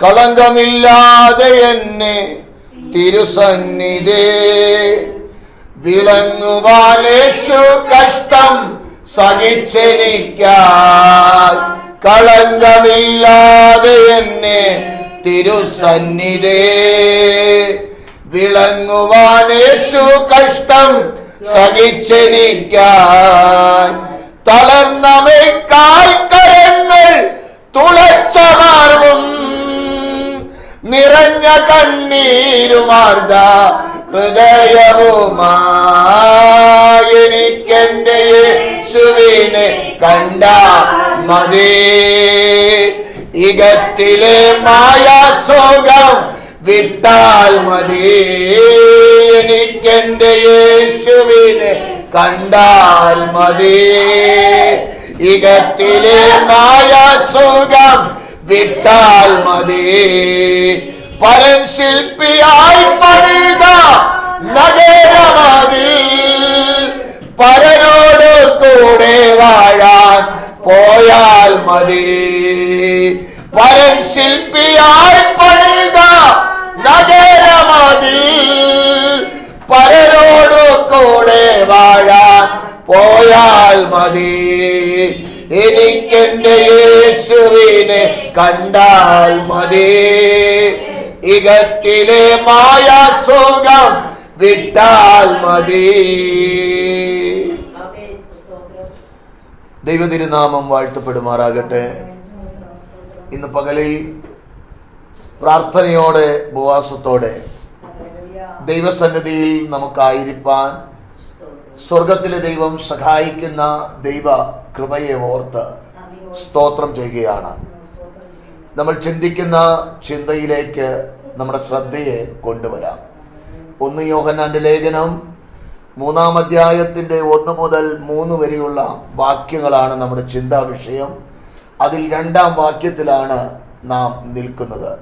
കളങ്കമില്ലാതെ എന്നെ തിരുസന്നിധേ വിളങ്ങുവാൻ യേശു കഷ്ടം സഹിച്ചെനിക്കായി. കളങ്കമില്ലാതെ എന്നെ തിരുസന്നിധേ വിളങ്ങുവാൻ യേശു കഷ്ടം സഹിച്ചെനിക്കായി. തളർന്നമേക്കാൽ കരങ്ങൾ തുളച്ച മാർവും നിറഞ്ഞ കണ്ണീരുമാർദ്ദ ഹൃദയവുമായി എനിക്കെന്റെ യേശുവിനെ കണ്ട മതി. ഇകത്തിലെ മായാസുഖം വിട്ടാൽ മതി. എനിക്കെന്റെ യേശുവിനെ കണ്ടാൽ മതി. ഇകത്തിലെ മായാസുഖം വിട്ടാൽ മതി. പരൻ ശില്പിയായി പണിത നഗരമതിൽ പരനോട് കൂടെ വാഴാൻ പോയാൽ മതി. പരൻ ശില്പിയായി പണിത നഗരമതിൽ പരനോട് കൂടെ വാഴാൻ പോയാൽ മതി. എനിക്കെന്റെ യേശുവിനെ കണ്ടാൽ മതി. ഇകത്തിലെ മായാസുഖം വിട്ടാൽ മതി. ദൈവതിരുനാമം വാഴ്ത്തപ്പെടുമാറാകട്ടെ. ഇന്ന് പകലിൽ പ്രാർത്ഥനയോടെ ഉപവാസത്തോടെ ദൈവസന്നിധിയിൽ നമുക്കായിരിക്കാൻ സ്വർഗത്തിലെ ദൈവം സഹായിക്കുന്ന ദൈവ കൃപയെ ഓർത്ത് സ്തോത്രം ചെയ്യുകയാണ്. നമ്മൾ ചിന്തിക്കുന്ന ചിന്തയിലേക്ക് നമ്മുടെ ശ്രദ്ധയെ കൊണ്ടുവരാം. 1 യോഹന്നാന്റെ ലേഖനം 3-ാം അധ്യായത്തിന്റെ 1 മുതൽ 3 വരെയുള്ള വാക്യങ്ങളാണ് നമ്മുടെ ചിന്താ വിഷയം. അതിൽ 2-ാം വാക്യത്തിലാണ് നാം നിൽക്കുന്നത്.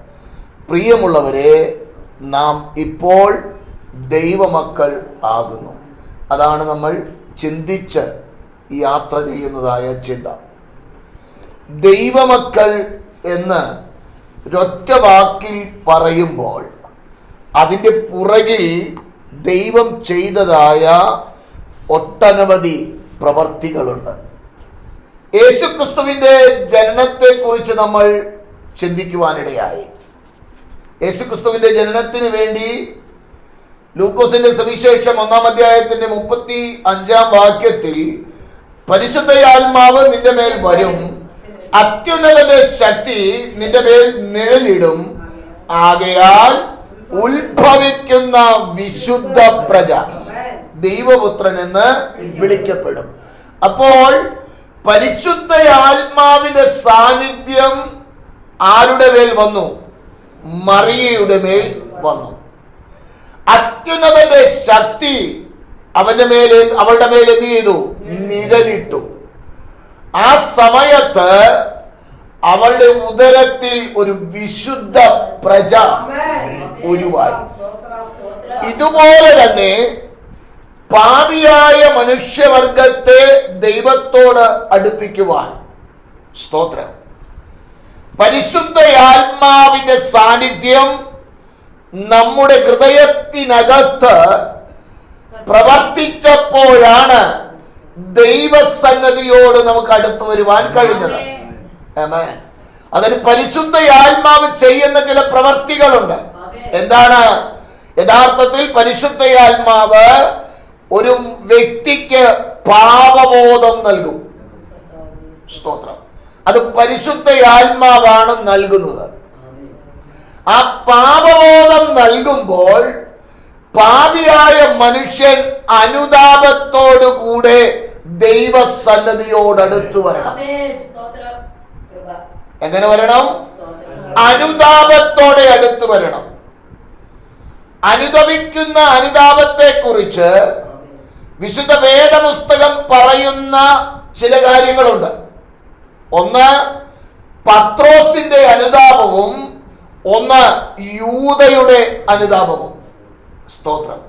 പ്രിയമുള്ളവരെ, നാം ഇപ്പോൾ ദൈവമക്കൾ ആകുന്നു. അതാണ് നമ്മൾ ചിന്തിച്ച് യാത്ര ചെയ്യുന്നതായ ചിന്ത. ദൈവമക്കൾ എന്ന് ഒരൊറ്റ വാക്കിൽ പറയുമ്പോൾ അതിൻ്റെ പുറകിൽ ദൈവം ചെയ്തതായ ഒട്ടനവധി പ്രവർത്തികളുണ്ട്. യേശുക്രിസ്തുവിന്റെ ജനനത്തെ കുറിച്ച് നമ്മൾ ചിന്തിക്കുവാനിടയായി. യേശുക്രിസ്തുവിന്റെ ജനനത്തിന് വേണ്ടി ലൂക്കോസിന്റെ സുവിശേഷം 1-ാം അധ്യായത്തിന്റെ 35-ാം വാക്യത്തിൽ പരിശുദ്ധയാത്മാവ് നിന്റെ മേൽ വരും, അത്യുന്നതന്റെ ശക്തി നിന്റെ മേൽ നിഴലിടും, ആകയാൽ ഉത്ഭവിക്കുന്ന വിശുദ്ധ പ്രജ ദൈവപുത്രൻ എന്ന് വിളിക്കപ്പെടും. അപ്പോൾ പരിശുദ്ധയാത്മാവിന്റെ സാന്നിധ്യം ആരുടെ മേൽ വന്നു? മറിയയുടെ മേൽ വന്നു. അത്യുന്നതന്റെ ശക്തി അവളുടെ മേൽ എന്ത് ചെയ്തു? നിഴലിട്ടു. ആ സമയത്ത് അവളുടെ ഉദരത്തിൽ ഒരു വിശുദ്ധ പ്രജ ഉരുവായി. ഇതുപോലെ തന്നെ പാപിയായ മനുഷ്യവർഗത്തെ ദൈവത്തോട് അടുപ്പിക്കുവാൻ സ്തോത്രം പരിശുദ്ധയാത്മാവിന്റെ സാന്നിധ്യം നമ്മുടെ ഹൃദയത്തിനകത്ത് പ്രവർത്തിച്ചപ്പോഴാണ് ദൈവസന്നിധിയോട് നമുക്ക് അടുത്തു വരുവാൻ കഴിഞ്ഞത്. ആമേൻ. അതിന് പരിശുദ്ധയാത്മാവ് ചെയ്യുന്ന ചില പ്രവർത്തികളുണ്ട്. എന്താണ്? യഥാർത്ഥത്തിൽ പരിശുദ്ധയാത്മാവ് ഒരു വ്യക്തിക്ക് പാപബോധം നൽകും. സ്തോത്രം. അത് പരിശുദ്ധയാത്മാവാണ് നൽകുന്നത്. ആ പാപബോധം നൽകുമ്പോൾ പാപിയായ മനുഷ്യൻ അനുതാപത്തോടുകൂടെ ദൈവസന്നിധിയോടടുത്തു വരണം. എങ്ങനെ വരണം? അനുതാപത്തോടെ അടുത്തു വരണം. അനുതപിക്കുന്ന അനുതാപത്തെ കുറിച്ച് വിശുദ്ധ വേദപുസ്തകം പറയുന്ന ചില കാര്യങ്ങളുണ്ട്. ഒന്ന് പത്രോസിന്റെ അനുതാപവും ഒന്ന് യൂദയുടെ അനുതാപവും. സ്തോത്രം.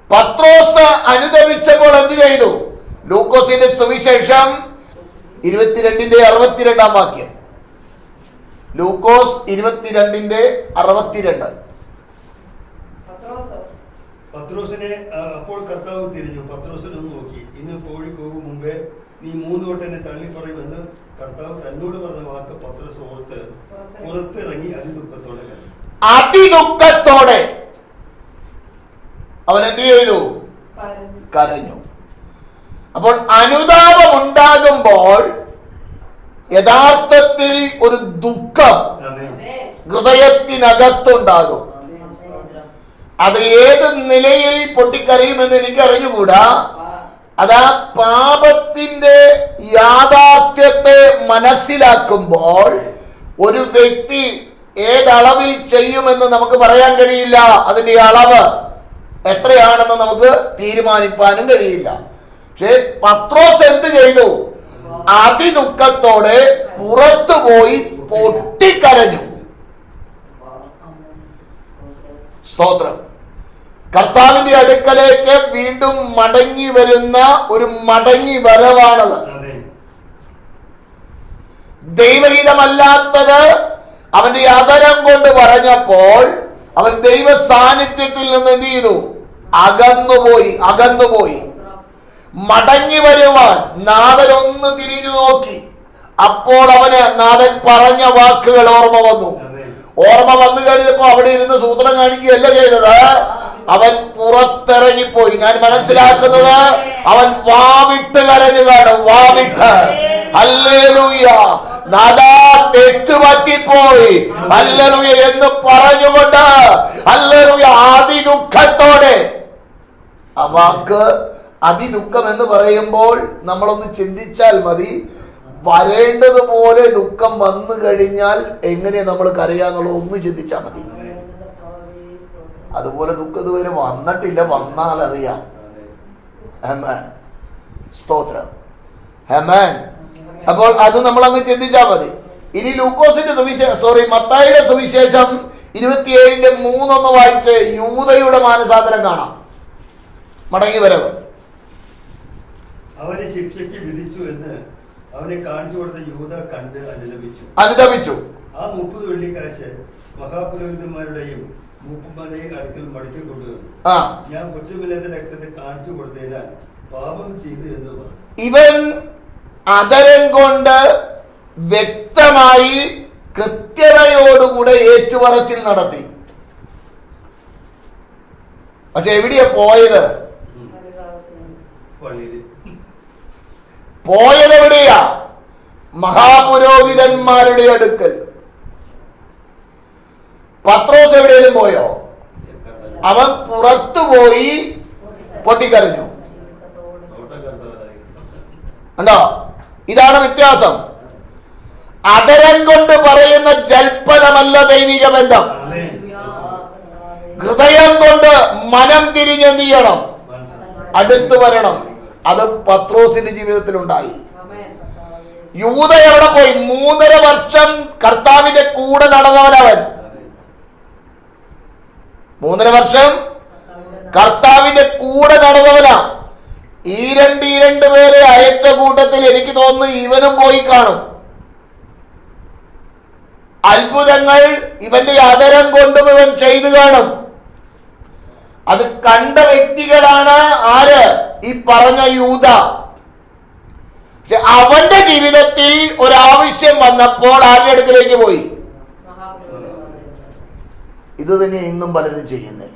പത്രോസ് അനുതപിച്ചപ്പോൾ എന്ത് ചെയ്തു? ലൂക്കോസിന്റെ സുവിശേഷം 22-ന്റെ 62-ാം വാക്യം. ലൂക്കോസ് 22:62. പത്രോസിനെ അപ്പോൾ കർത്താവ് തിരിഞ്ഞു പത്രോസിനൊന്ന് നോക്കി, ഇന്ന് കോഴി കൂകും മുമ്പേ നീ 3 വട്ടം എന്നെ തള്ളിപ്പറയുമെന്ന് കർത്താവ് തന്നോട് പറഞ്ഞ വാക്ക് പത്രോസ് ഓർത്ത് പുറത്തിറങ്ങി അതിദുഃഖത്തോടെ അവൻ എന്ത് ചെയ്തു? കരഞ്ഞു. അപ്പോൾ അനുതാപം ഉണ്ടാകുമ്പോൾ യഥാർത്ഥത്തിൽ ഒരു ദുഃഖം ഹൃദയത്തിനകത്തുണ്ടാകും. അത് ഏത് നിലയിൽ പൊട്ടിക്കറിയുമെന്ന് എനിക്ക് അറിഞ്ഞുകൂടാ. അതാ പാപത്തിന്റെ യാഥാർത്ഥ്യത്തെ മനസ്സിലാക്കുമ്പോൾ ഒരു വ്യക്തി ഏതളവിൽ ചെയ്യുമെന്ന് നമുക്ക് പറയാൻ കഴിയില്ല. അതിന്റെ അളവ് എത്രയാണെന്ന് നമുക്ക് തീരുമാനിക്കാനും കഴിയില്ല. പക്ഷെ പത്രോസ് എന്ത് ചെയ്തു? അതിദുഃഖത്തോടെ പുറത്തുപോയി പൊട്ടിക്കരഞ്ഞു. സ്തോത്രം. കർത്താവിന്റെ അടുക്കലേക്ക് വീണ്ടും മടങ്ങി വരുന്ന ഒരു മടങ്ങി വരവാണത്. ദൈവഹിതമല്ലാത്തത് അവന്റെ അതരം കൊണ്ട് പറഞ്ഞപ്പോൾ അവൻ ദൈവ സാന്നിധ്യത്തിൽ നിന്ന് എന്ത് ചെയ്തു? അകന്നുപോയി. മടങ്ങി വരുവാൻ നാഥൻ ഒന്ന് തിരിഞ്ഞു നോക്കി. അപ്പോൾ അവന് നാഥൻ പറഞ്ഞ വാക്കുകൾ ഓർമ്മ വന്നു കഴിഞ്ഞപ്പോ അവിടെ ഇരുന്ന് സൂത്രം കാണിക്കുകയല്ല ചെയ്തത്, അവൻ പുറത്തിറങ്ങിപ്പോയി. ഞാൻ മനസ്സിലാക്കുന്നത് അവൻ വാവിട്ട് കരഞ്ഞു കാണും. വാവിട്ട് ഹല്ലേലൂയ, നാദാ തെറ്റുപറ്റിപ്പോയി ഹല്ലേലൂയ എന്ന് പറഞ്ഞുകൊണ്ട് ഹല്ലേലൂയ അതിദുഃഖത്തോടെ. ആ വാക്ക് അതിദുഃഖം എന്ന് പറയുമ്പോൾ നമ്മളൊന്ന് ചിന്തിച്ചാൽ മതി. വരേണ്ടതുപോലെ ദുഃഖം വന്നു കഴിഞ്ഞാൽ എങ്ങനെ നമ്മൾ കരയാന്നുള്ളത് ഒന്ന് ചിന്തിച്ചാൽ മതി. അതുപോലെ ദുഃഖം ഇതുവരെ വന്നിട്ടില്ല, വന്നാൽ അറിയാം. സ്തോത്രം. അപ്പോൾ അത് നമ്മൾ അങ്ങ് ചിന്തിച്ചാൽ മതി. ഇനി ലൂക്കോസിന്റെ മത്തായിയുടെ സുവിശേഷം 27:3 വായിച്ച് യൂദയുടെ മാനസാന്തരം കാണാം. മടങ്ങി വരവ്. അവനെ ശിക്ഷയ്ക്ക് വിധിച്ചു എന്ന് അവനെ കാണിച്ചു കൊടുത്ത യൂദ കണ്ട് അനുദപിച്ചു. ആ 30 വെള്ളിക്കാശ് മഹാപുരോഹിതന്മാരുടെയും മൂപ്പന്മാരുടെയും അടുക്കൽ മടക്കി കൊണ്ടുവന്നു. ഞാൻ കുറ്റമില്ലാത്ത രക്തത്തെ കാണിച്ചു കൊടുത്തതിനാൽ പാപം ചെയ്തു എന്ന് പറഞ്ഞു. ഇവൻ അതരം കൊണ്ട് വ്യക്തമായി കൃത്യതയോടുകൂടെ ഏറ്റുപറച്ചിൽ നടത്തി. പക്ഷെ എവിടെയാ പോയത്? പോയതെവിടെയാ? മഹാപുരോഹിതന്മാരുടെ അടുക്കൽ. പത്രോസ് എവിടെയും പോയോ? അവൻ പുറത്തുപോയി പൊട്ടിക്കരഞ്ഞു. കണ്ടോ? ഇതാണ് വ്യത്യാസം. അതരം കൊണ്ട് പറയുന്ന ജൽപ്പനമല്ല ദൈവിക ബന്ധം. ഹൃദയം കൊണ്ട് മനം തിരിഞ്ഞെന്ത് ചെയ്യണം? അടുത്തു വരണം. അത് പത്രോസിന്റെ ജീവിതത്തിൽ ഉണ്ടായി. യൂദ എവിടെ പോയി? 3.5 വർഷം കർത്താവിന്റെ കൂടെ നടന്നവനവൻ. 3.5 വർഷം കർത്താവിന്റെ കൂടെ നടന്നവനാ. ഈ രണ്ട് പേരെ അയച്ച കൂട്ടത്തിൽ എനിക്ക് തോന്നുന്നു ഇവനും പോയി കാണും. അത്ഭുതങ്ങൾ ഇവന്റെ അതരം കൊണ്ടും ഇവൻ ചെയ്തു കാണും. അത് കണ്ട വ്യക്തികളാണ് ആര്? ഈ പറഞ്ഞ യൂദ. പക്ഷെ അവന്റെ ജീവിതത്തിൽ ഒരാവശ്യം വന്നപ്പോൾ ആരുടെ അടുക്കലേക്ക് പോയി? ഇത് തന്നെ ഇന്നും പലരും ചെയ്യുന്നേ.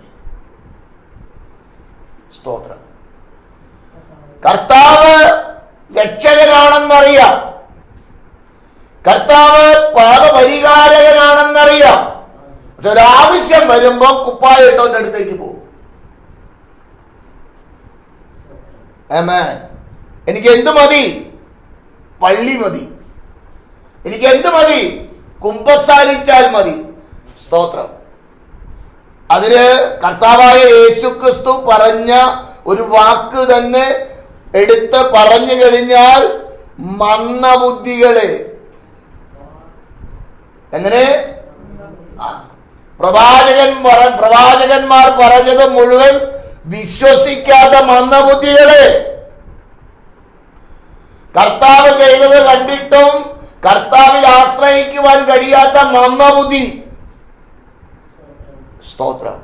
സ്തോത്രം. കർത്താവ് രക്ഷകനാണെന്നറിയാം, കർത്താവ് പാപപരിഹാരകനാണെന്നറിയാം. പക്ഷെ ഒരാവശ്യം വരുമ്പോ കുപ്പായിട്ടവന്റെ അടുത്തേക്ക് പോകും. എനിക്ക് എന്ത് മതി? പള്ളി മതി. എനിക്ക് എന്ത് മതി? കുമ്പസാരിച്ചാൽ മതി. സ്തോത്രം. അതിന് കർത്താവായ യേശുക്രിസ്തു പറഞ്ഞ ഒരു വാക്ക് തന്നെ എടുത്ത് പറഞ്ഞു കഴിഞ്ഞാൽ മന്ദബുദ്ധികളെ. എങ്ങനെ? പ്രവാചകന്മാർ പറഞ്ഞത് മുഴുവൻ വിശ്വസിക്കാത്ത മന്ദബുദ്ധികളെ. കർത്താവ് ചെയ്തത് കണ്ടിട്ടും കർത്താവിൽ ആശ്രയിക്കുവാൻ കഴിയാത്ത മന്ദബുദ്ധി. സ്തോത്രം.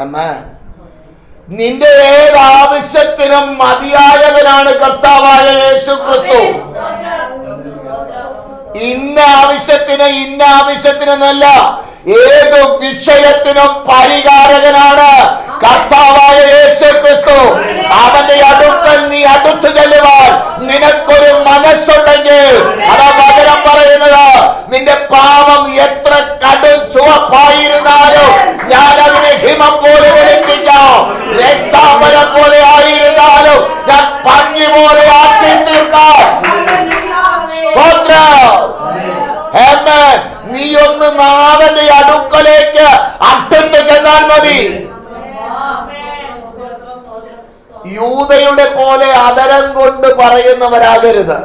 ആമേൻ. നിന്റെ ഏതാവശ്യത്തിനും മതിയായവനാണ് കർത്താവായ യേശു ക്രിസ്തു. ഇന്ന ആവശ്യത്തിനെന്നല്ല, ഏത് വിഷയത്തിനും പരിഹാരകനാണ് കർത്താവായ യേശു ക്രിസ്തു. അവന്റെ അടുക്കൽ നീ അടുത്തു ചെല്ലുവാൻ നിനക്കൊരു മനസ്സുണ്ടെങ്കിൽ അതാ വചനം പറയുന്നത്, നിന്റെ പാപം എത്ര കടും ചുവപ്പായിരുന്നാലും ഞാൻ അതിനെ ഹിമം പോലെ വെളുപ്പിക്കാം, രക്താംബരം പോലെ ആയിരുന്നാലും ഞാൻ പഞ്ഞി പോലെ ആക്കി തീർക്കാം. നീ ഒന്ന് നാഥന്റെ അടുക്കലേക്ക് അടുത്ത് ചെന്നാൽ മതി. യൂദയുടെ പോലെ അതരം കൊണ്ട് പറയുന്നവരാകരുത്.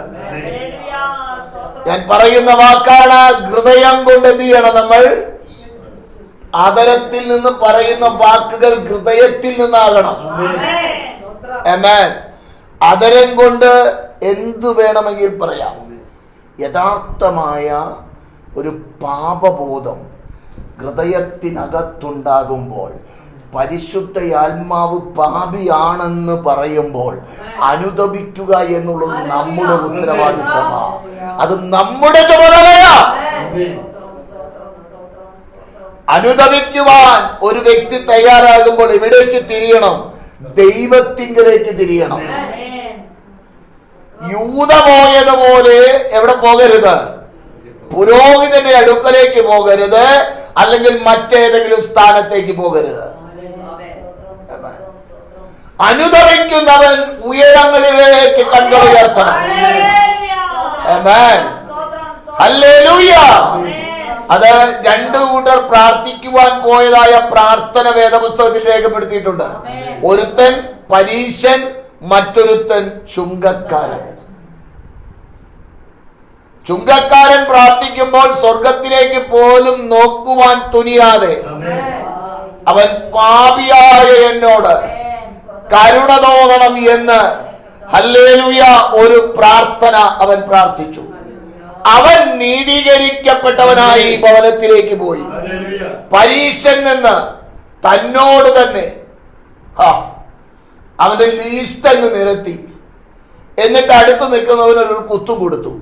ഞാൻ പറയുന്ന വാക്കാണ്, ഹൃദയം കൊണ്ട് എന്ത് ചെയ്യണം? നമ്മൾ അതരത്തിൽ നിന്ന് പറയുന്ന വാക്കുകൾ ഹൃദയത്തിൽ നിന്നാകണം. ആമേൻ. അതരം കൊണ്ട് എന്തു വേണമെങ്കിൽ പറയാം. യഥാർത്ഥമായ ഒരു പാപബോധം ഹൃദയത്തിനകത്തുണ്ടാകുമ്പോൾ, പരിശുദ്ധ ആത്മാവ് പാപിയാണെന്ന് പറയുമ്പോൾ അനുദപിക്കുക എന്നുള്ളത് നമ്മുടെ ഉത്തരവാദിത്തമാണ്. അത് നമ്മുടെ ചുമതലയാ. അനുദപിക്കുവാൻ ഒരു വ്യക്തി തയ്യാറാകുമ്പോൾ എവിടേക്ക് തിരിയണം? ദൈവത്തിങ്കലേക്ക് തിരിയണം. യൂദ പോയതുപോലെ എവിടെ പോകരുത്? പുരോഹിതന്റെ അടുക്കലേക്ക് പോകരുത്, അല്ലെങ്കിൽ മറ്റേതെങ്കിലും സ്ഥാനത്തേക്ക് പോകരുത്. അനുദപിക്കുന്നവൻ ഉയരങ്ങളിലേക്ക് കണ്ണുകൾ ഉയർത്തണം. ആമേൻ. ഹല്ലേലൂയ. അത് രണ്ടു കൂട്ടർ പ്രാർത്ഥിക്കുവാൻ പോയതായ പ്രാർത്ഥന വേദപുസ്തകത്തിൽ രേഖപ്പെടുത്തിയിട്ടുണ്ട്. ഒരുത്തൻ പരീശൻ, മറ്റൊരുത്തൻ ചുങ്കക്കാരൻ. ചുങ്കക്കാരൻ പ്രാർത്ഥിക്കുമ്പോൾ സ്വർഗത്തിലേക്ക് പോലും നോക്കുവാൻ തുനിയാതെ അവൻ പാപിയായ എന്നോട് കരുണ തോന്നണം എന്ന് ഹല്ലേലൂയ ഒരു പ്രാർത്ഥന അവൻ പ്രാർത്ഥിച്ചു. അവൻ നീതീകരിക്കപ്പെട്ടവനായി ഭവനത്തിലേക്ക് പോയി. പരീശൻ നിന്ന് തന്നോട് തന്നെ അവന്റെ ലീസ്റ്റ് അങ്ങ് നിരത്തി. എന്നിട്ട് അടുത്ത് നിൽക്കുന്നവനൊരു കുത്തു കൊടുത്തു.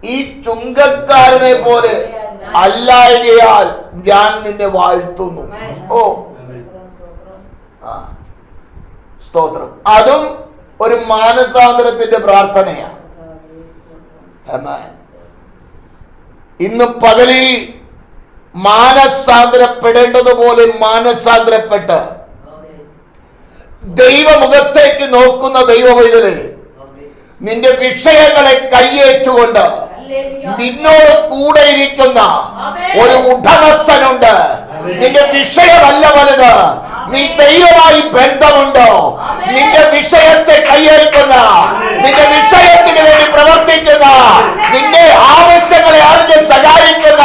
ഈ ചുങ്കക്കാരനെ പോലെ അല്ലായകയാൽ ഞാൻ നിന്നെ വാഴ്ത്തുന്നു. ഓ സ്തോത്രം. അതും ഒരു മാനസാന്തരത്തിന്റെ പ്രാർത്ഥനയാണ്. ഇന്ന് പകലിൽ മാനസാന്തരപ്പെടേണ്ടതുപോലെ മാനസാന്തരപ്പെട്ട് ദൈവമുഖത്തേക്ക് നോക്കുന്ന ദൈവവൈദ്യരെ, നിന്റെ വിഷയങ്ങളെ കൈയേറ്റുകൊണ്ട് നിന്നോട് കൂടെ ഇരിക്കുന്ന ഒരു ഉടമസ്ഥനുണ്ട്. നിന്റെ വിഷയമല്ല വലുത്, നീ ദൈവമായി ബന്ധമുണ്ടോ? നിന്റെ വിഷയത്തെ കൈയേൽക്കുന്ന, നിന്റെ വിഷയത്തിന് വേണ്ടി പ്രവർത്തിക്കുന്ന, നിന്റെ ആവശ്യങ്ങളെ അറിഞ്ഞ് സഹായിക്കുന്ന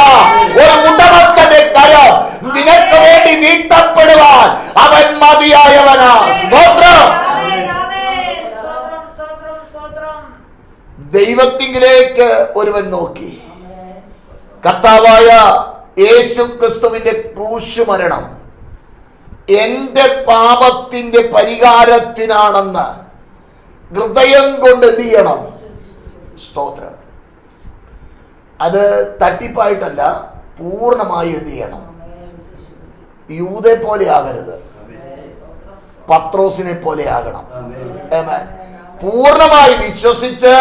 ഒരു ഉടമസ്ഥന്റെ കരം നിനക്ക് വേണ്ടി നീട്ടപ്പെടുവാൻ അവൻ മതിയായവനാ. സ്തോത്രം. ദൈവത്തിങ്കിലേക്ക് ഒരുവൻ നോക്കി. കർത്താവായ യേശു ക്രിസ്തുവിന്റെ ക്രൂശ് മരണം എന്റെ പാപത്തിന്റെ പരിഹാരത്തിനാണെന്ന് ഹൃദയം കൊണ്ട് എന്ത് ചെയ്യണം? സ്തോത്രം. അത് തട്ടിപ്പായിട്ടല്ല, പൂർണ്ണമായി എന്ത് ചെയ്യണം? യൂദയെ പോലെ ആകരുത്, പത്രോസിനെ പോലെ ആകണം. പൂർണ്ണമായി വിശ്വസിച്ച്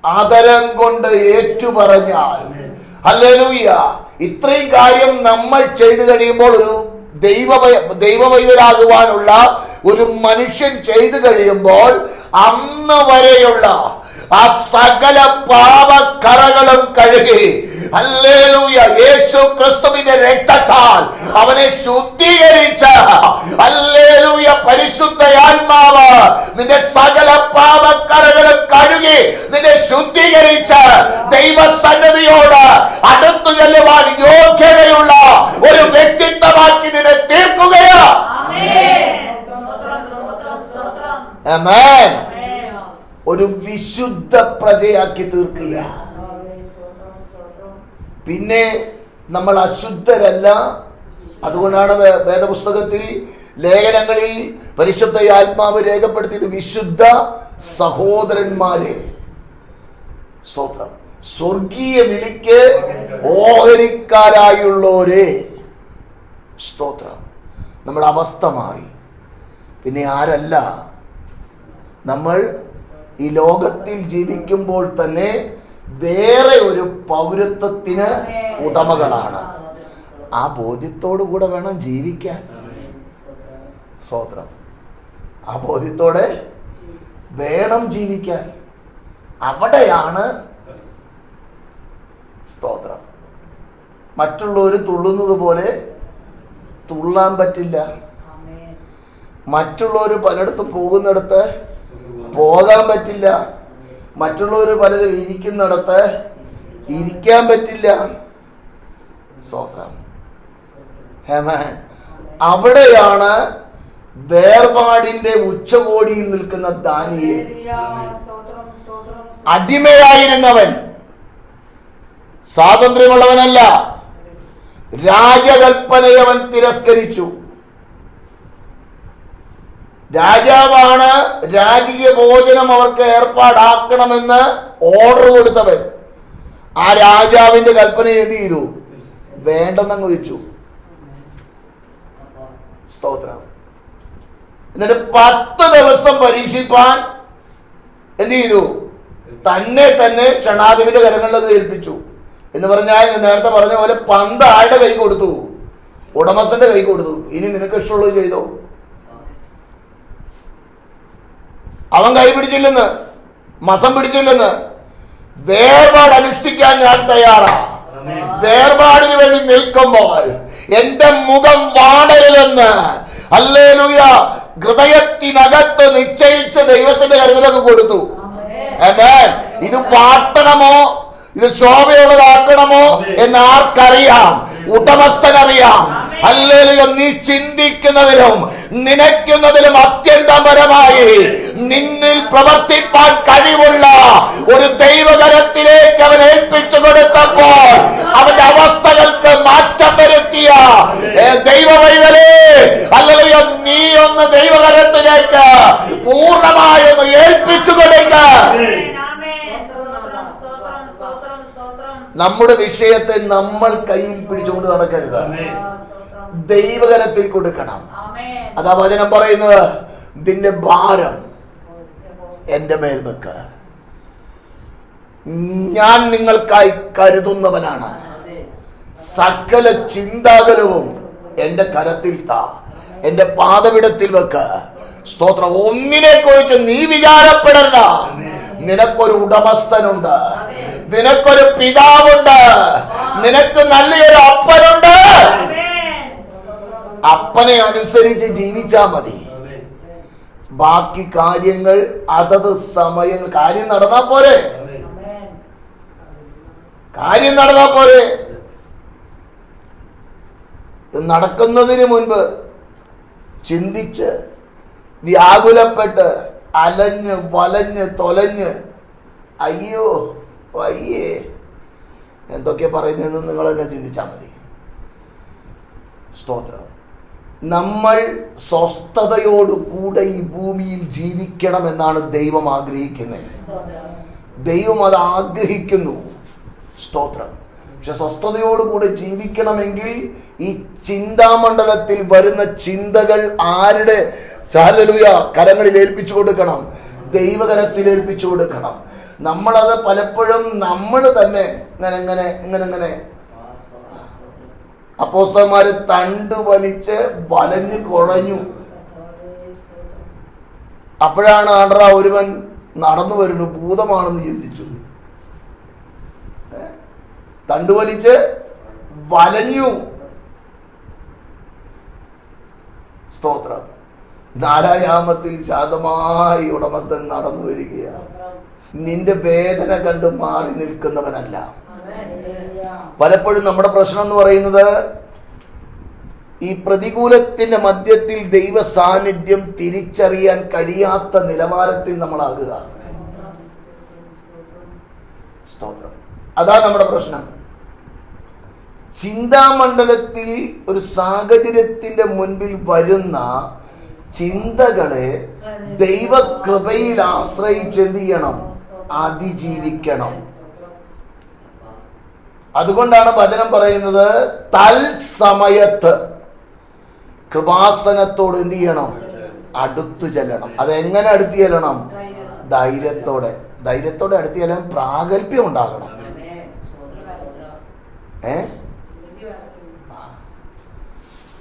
ആദരം കൊണ്ട് ഏറ്റുപറഞ്ഞാൽ ഹല്ലേലൂയ. ഇത്രയും കാര്യം നമ്മൾ ചെയ്തു കഴിയുമ്പോൾ, ഒരു ദൈവവൈദ്യരാകുവാനുള്ള ഒരു മനുഷ്യൻ ചെയ്തു കഴിയുമ്പോൾ, അന്ന് വരെയുള്ള ആ സകല പാപക്കറകളും കഴുകി ഹല്ലേലൂയ യേശു ക്രിസ്തുവിന്റെ രക്തത്താൽ അവനെ ശുദ്ധീകരിച്ച ഹല്ലേലൂയ പരിശുദ്ധ ആത്മാവ് നിന്റെ സകല പാപക്കറകളും കഴുകി നിന്നെ ശുദ്ധീകരിച്ച ദൈവസന്നിധിയോട് അടുത്തു ചെല്ലുവാൻ യോഗ്യതയുള്ള ഒരു വ്യക്തിത്വമാക്കി നിന്നെ തീർക്കുകയാണ്. ആമേൻ. ഒരു വിശുദ്ധ പ്രജയാക്കി തീർക്കുക. പിന്നെ നമ്മൾ അശുദ്ധരല്ല. അതുകൊണ്ടാണ് വേദപുസ്തകത്തിൽ, ലേഖനങ്ങളിൽ പരിശുദ്ധ ആത്മാവ് രേഖപ്പെടുത്തിയിട്ട് വിശുദ്ധ സഹോദരന്മാരെ, സ്തോത്രം, സ്വർഗീയ വിളിക്ക് ഓഹരിക്കാരായുള്ളവരെ, സ്തോത്രം. നമ്മുടെ അവസ്ഥ മാറി. പിന്നെ ആരല്ല, നമ്മൾ ഈ ലോകത്തിൽ ജീവിക്കുമ്പോൾ തന്നെ വേറെ ഒരു പൗരത്വത്തിന് ഉടമകളാണ്. ആ ബോധ്യത്തോടു കൂടെ വേണം ജീവിക്കാൻ. സ്തോത്രം. ആ ബോധ്യത്തോടെ വേണം ജീവിക്കാൻ. അവിടെയാണ് സ്തോത്രം. മറ്റുള്ളവർ തുള്ളുന്നത് പോലെ തുള്ളാൻ പറ്റില്ല. മറ്റുള്ളവർ പലയിടത്തും പോകുന്നിടത്ത് പോകാൻ പറ്റില്ല. മറ്റുള്ളവർ പലരും ഇരിക്കുന്നിടത്ത് ഇരിക്കാൻ പറ്റില്ല. സ്തോത്രം. അവിടെയാണ് വേർപാടിന്റെ ഉച്ചകോടിയിൽ നിൽക്കുന്ന ദാനിയേൽ. അടിമയായിരുന്നവൻ സ്വാതന്ത്ര്യമുള്ളവനല്ല. രാജകൽപ്പനയെ അവൻ തിരസ്കരിച്ചു. രാജാവാണ് രാജകീയ ഭോജനം അവർക്ക് ഏർപ്പാടാക്കണമെന്ന് ഓർഡർ കൊടുത്തവൻ. ആ രാജാവിന്റെ കൽപ്പന എന്ത് ചെയ്തു? വേണ്ടെന്നങ്ങ് വെച്ചു. സ്തോത്രം. എന്നിട്ട് 10 ദിവസം പരീക്ഷിപ്പാൻ എന്ത് ചെയ്തു? തന്നെ ക്ഷണാധിപന്റെ കരങ്ങളിലത് ഏൽപ്പിച്ചു. എന്ന് പറഞ്ഞാൽ നേരത്തെ പറഞ്ഞ പോലെ പന്ത് ആരുടെ കൈ കൊടുത്തു? ഉടമസ്ഥന്റെ കൈ കൊടുത്തു. ഇനി നിനക്ക് ഇഷ്ടമുള്ളത് ചെയ്തോ. അവൻ കൈ പിടിച്ചില്ലെന്ന്, മസം പിടിച്ചില്ലെന്ന്. വേർപാട് അനുഷ്ഠിക്കാൻ ഞാൻ തയ്യാറാ. വേർപാടിന് വേണ്ടി നിൽക്കുമ്പോൾ എന്റെ മുഖം വാടരുതെന്ന് ഹല്ലേലൂയ ഹൃദയത്തിനകത്ത് നിശ്ചയിച്ച ദൈവത്തിന്റെ കരുതലൊക്കെ കൊടുത്തു. ആമേൻ. ഇത് പാട്ടണമോ, ഇത് ശോഭയുള്ളതാക്കണമോ എന്ന് ആർക്കറിയാം? ഉടമസ്ഥനറിയാം. ഹല്ലേലൂയ. നീ ചിന്തിക്കുന്നതിലും നനയ്ക്കുന്നതിലും അത്യന്തപരമായി നിന്നിൽ പ്രവർത്തിപ്പാൻ കഴിവുള്ള ഒരു ദൈവകരത്തിലേക്ക് അവൻ ഏൽപ്പിച്ചു കൊടുത്തപ്പോൾ അവന്റെ അവസ്ഥകൾക്ക് മാറ്റം വരുത്തിയ ദൈവവൈതലേ, ഹല്ലേലൂയ, നീ ഒന്ന് ദൈവകരത്തിലേക്ക് പൂർണ്ണമായൊന്ന് ഏൽപ്പിച്ചു കൊടുക്ക. നമ്മുടെ വിഷയത്തെ നമ്മൾ കയ്യിൽ പിടിച്ചുകൊണ്ട് നടക്കരുത്. ദൈവകരത്തിൽ കൊടുക്കണം. അതാ വചനം പറയുന്നത്, ഇതിന്റെ ഭാരം എന്റെ മേൽ വെക്ക്, ഞാൻ നിങ്ങൾക്കായി കരുതുന്നവനാണ്. സകല ചിന്താകുലവും എന്റെ കരത്തിൽ താ, എന്റെ പാദപിടത്തിൽ വെക്ക്. സ്തോത്രം. ഒന്നിനെ കുറിച്ച് നീ വിചാരപ്പെടണ്ട. നിനക്കൊരു ഉടമസ്ഥനുണ്ട്, നിനക്കൊരു പിതാവുണ്ട്, നിനക്ക് നല്ലൊരു അപ്പനുണ്ട്. അപ്പനെ അനുസരിച്ച് ജീവിച്ചാ മതി. ബാക്കി കാര്യങ്ങൾ അതത് സമയങ്ങൾ കാര്യം നടന്നാ പോരെ. കാര്യം നടന്നാ പോരെ. നടക്കുന്നതിന് മുൻപ് ചിന്തിച്ച് വ്യാകുലപ്പെട്ട് അലഞ്ഞ് വലഞ്ഞ് തൊലഞ്ഞ് അയ്യോ അയ്യേ എന്തൊക്കെ പറയുന്നതെന്ന് നിങ്ങൾ തന്നെ ചിന്തിച്ചാൽ മതി. സ്തോത്രം. നമ്മൾ സ്വസ്ഥതയോടുകൂടെ ഈ ഭൂമിയിൽ ജീവിക്കണമെന്നാണ് ദൈവം ആഗ്രഹിക്കുന്നത്. ദൈവം അത് ആഗ്രഹിക്കുന്നു. സ്തോത്രം. പക്ഷെ സ്വസ്ഥതയോടുകൂടെ ജീവിക്കണമെങ്കിൽ ഈ ചിന്താമണ്ഡലത്തിൽ വരുന്ന ചിന്തകൾ ആരുടെ ഹല്ലേലൂയ കരങ്ങളിൽ ഏൽപ്പിച്ചു കൊടുക്കണം? ദൈവകരത്തിൽ ഏൽപ്പിച്ചു കൊടുക്കണം. നമ്മളത് പലപ്പോഴും നമ്മൾ തന്നെ ഇങ്ങനെ അപ്പോസ്തലന്മാര് തണ്ട് വലിച്ച് വലഞ്ഞു കുഴഞ്ഞു. അപ്പോഴാണ് ഒരുവൻ നടന്നു വരുന്നു, ഭൂതമാണെന്ന് ചിന്തിച്ചു. തണ്ടുവലിച്ച് വലഞ്ഞു. സ്തോത്രം. 4-ാമത്തിൽ ശാന്തമായി ഉടമസ്ഥൻ നടന്നു വരികയാണ്. നിന്റെ വേദന കണ്ട് മാറി നിൽക്കുന്നവനല്ല. പലപ്പോഴും നമ്മുടെ പ്രശ്നം എന്ന് പറയുന്നത് ഈ പ്രതികൂലത്തിന്റെ മധ്യത്തിൽ ദൈവ സാന്നിധ്യം തിരിച്ചറിയാൻ കഴിയാത്ത നിലവാരത്തിൽ നമ്മളാകുക. സ്തോത്രം. അതാ നമ്മുടെ പ്രശ്നം. ചിന്താമണ്ഡലത്തിൽ ഒരു സാഹചര്യത്തിന്റെ മുൻപിൽ വരുന്ന ചിന്തകളെ ദൈവകൃപയിൽ ആശ്രയിച്ച് എന്ത് ചെയ്യണം? അതിജീവിക്കണം. അതുകൊണ്ടാണ് വചനം പറയുന്നത്, തൽസമയത്ത് കൃപാസനത്തോട് എന്ത് ചെയ്യണം? അടുത്തു ചെല്ലണം. അതെങ്ങനെ അടുത്ത് ചെല്ലണം? ധൈര്യത്തോടെ. ധൈര്യത്തോടെ അടുത്ത് ചെല്ലാൻ പ്രാഗൽഭ്യം ഉണ്ടാകണം.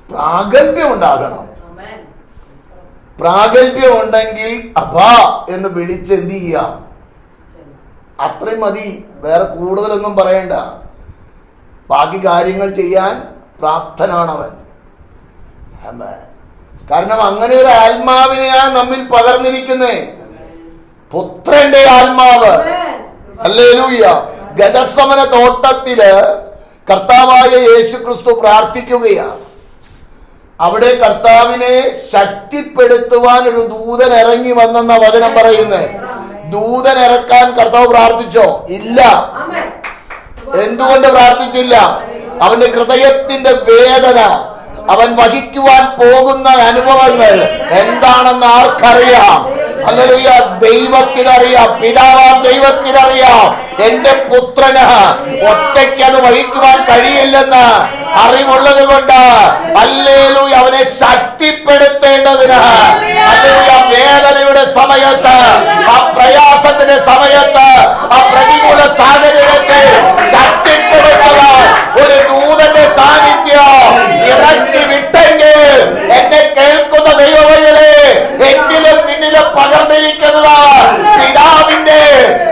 പ്രാഗൽഭ്യം ഉണ്ടാകണം. പ്രാഗൽഭ്യം ഉണ്ടെങ്കിൽ അപ്പാ എന്ന് വിളിച്ച് എന്ത് ചെയ്യാം? അത്രയും മതി. വേറെ കൂടുതലൊന്നും പറയണ്ട. ബാക്കി കാര്യങ്ങൾ ചെയ്യാൻ പ്രാപ്തനാണവൻ. കാരണം അങ്ങനെ ഒരു ആത്മാവിനെയാണ് നമ്മിൽ പകർന്നിരിക്കുന്നത്. പുത്രന്റെ ആത്മാവ്. ഹല്ലേലൂയ. ഗദസമന തോട്ടത്തില് കർത്താവായ യേശുക്രിസ്തു പ്രാർത്ഥിക്കുകയാണ്. അവിടെ കർത്താവിനെ ശക്തിപ്പെടുത്തുവാൻ ഒരു ദൂതൻ ഇറങ്ങി വന്നെന്ന വചനം പറയുന്നത്. ദൂതൻ ഇറക്കാൻ കർത്താവ് പ്രാർത്ഥിച്ചോ? ഇല്ല. എന്തുകൊണ്ട് പ്രാർത്ഥിച്ചില്ല? അവന്റെ ഹൃദയത്തിന്റെ വേദന, അവൻ വഹിക്കുവാൻ പോകുന്ന അനുഭവങ്ങൾ എന്താണെന്ന് ആർക്കറിയാം? ഹല്ലേലൂയ. ദൈവത്തിനറിയാം. പിതാവാം ദൈവത്തിനറിയാം. എന്റെ പുത്രന് ഒറ്റയ്ക്ക് അത് വഹിക്കുവാൻ കഴിയില്ലെന്ന് അറിവുള്ളത് കൊണ്ട് ഹല്ലേലൂയ അവനെ ശക്തിപ്പെടുത്തേണ്ടതിന്, ഹല്ലേലൂയ, വേദനയുടെ സമയത്ത്, ആ പ്രയാസത്തിന്റെ സമയത്ത്, ആ പ്രതികൂല സാഹചര്യത്തിൽ ശക്തിപ്പെടുത്തുവാൻ ഒരു ദൂതന്റെ സാന്നിധ്യം ഇറക്കി വിട്ടെങ്കിൽ എന്നെ കേൾക്കുന്ന ദൈവവൈദ്യരെ, എങ്കിലും നിന്നിലും പകർന്നിരിക്കുന്നത് പിതാവിന്റെ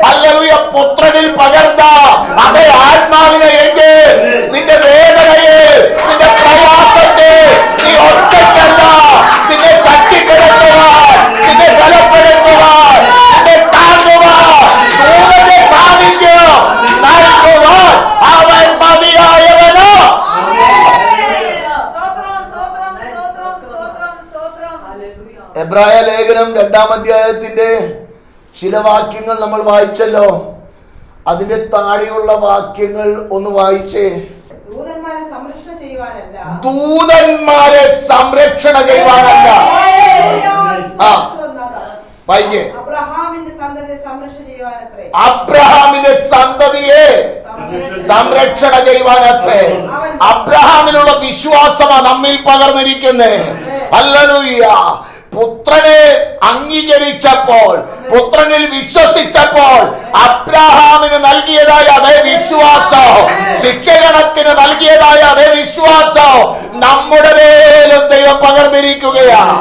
ഹല്ലേലൂയ പുത്രനിൽ പകർന്ന അതേ ആത്മാവിനെ എങ്കിൽ നിന്റെ വേദനയെ, നിന്റെ പ്രയാസത്തെ നീ ഒറ്റയ്ക്കല്ല, നിന്നെ ശക്തിപ്പെടുത്തുവാൻ, നിന്നെ ബലപ്പെടുത്തുവാൻ, നിന്നെ താങ്ങുവാൻ ദൂതന്റെ സാന്നിധ്യം നൽകുവാൻ അവൻ മതിയായവനോ. എബ്രായ ലേഖനം 2-ാം അധ്യായത്തിന്റെ ചില വാക്യങ്ങൾ നമ്മൾ വായിച്ചല്ലോ. അതിന്റെ താഴെയുള്ള വാക്യങ്ങൾ ഒന്ന് വായിച്ചേ. ദൂതന്മാരെ സംരക്ഷണ ചെയ്യുവാനല്ല. ദൂതന്മാരെ സംരക്ഷണ ചെയ്യുവാനല്ല. വായിക്കേ. അബ്രഹാമിന്റെ സന്തതിയെ സംരക്ഷണ ചെയ്യുവാനത്രേ. അബ്രഹാമിന്റെ സന്തതിയെ സംരക്ഷണ ചെയ്യുവാനത്രേ. അബ്രഹാമിലുള്ള വിശ്വാസമാണ് നമ്മിൽ പകർന്നിരിക്കുന്നത്. ഹല്ലേലൂയ. പുത്രനെ അംഗീകരിച്ചപ്പോൾ, പുത്രനിൽ വിശ്വസിച്ചപ്പോൾ അബ്രഹാമിന് നൽകിയതായ അതേ വിശ്വാസം, ശിക്ഷകണത്തിന് നൽകിയതായ അതേ വിശ്വാസം നമ്മുടെ മേലും ദൈവം പകർന്നിരിക്കുകയാണ്.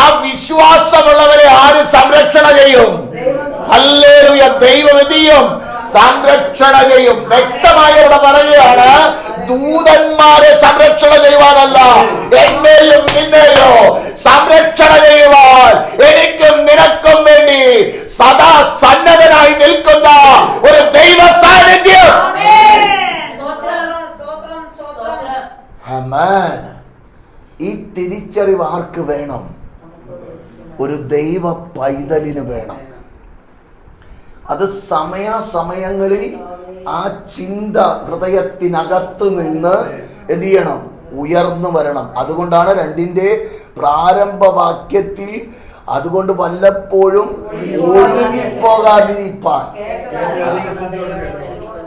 ആ വിശ്വാസമുള്ളവരെ ആര് സംരക്ഷണ ചെയ്യും? ഹല്ലേലൂയ. ദൈവം എന്ത് ചെയ്യും? സംരക്ഷണ ചെയ്യും. വ്യക്തമായി ഇവിടെ പറയുകയാണ്, ദൂതന്മാരെ സംരക്ഷണ ചെയ്യുവാനല്ല, എന്നെയും നിന്നെയോ സംരക്ഷണ ചെയ്യുവാൻ എനിക്കും നിനക്കും വേണ്ടി സദാ സന്നദ്ധനായി നിൽക്കുന്ന ഒരു ദൈവ സാന്നിധ്യം. ഈ തിരിച്ചറിവ് ആർക്ക് വേണം? ഒരു ദൈവ പൈതലിന് വേണം. അത് സമയാസമയങ്ങളിൽ ആ ചിന്ത ഹൃദയത്തിനകത്ത് നിന്ന് എന്ത് ചെയ്യണം? ഉയർന്നു വരണം. അതുകൊണ്ടാണ് 2-ന്റെ പ്രാരംഭവാക്യത്തിൽ അതുകൊണ്ട് വല്ലപ്പോഴും ഒഴുകിപ്പോകാതിരിപ്പാൻ.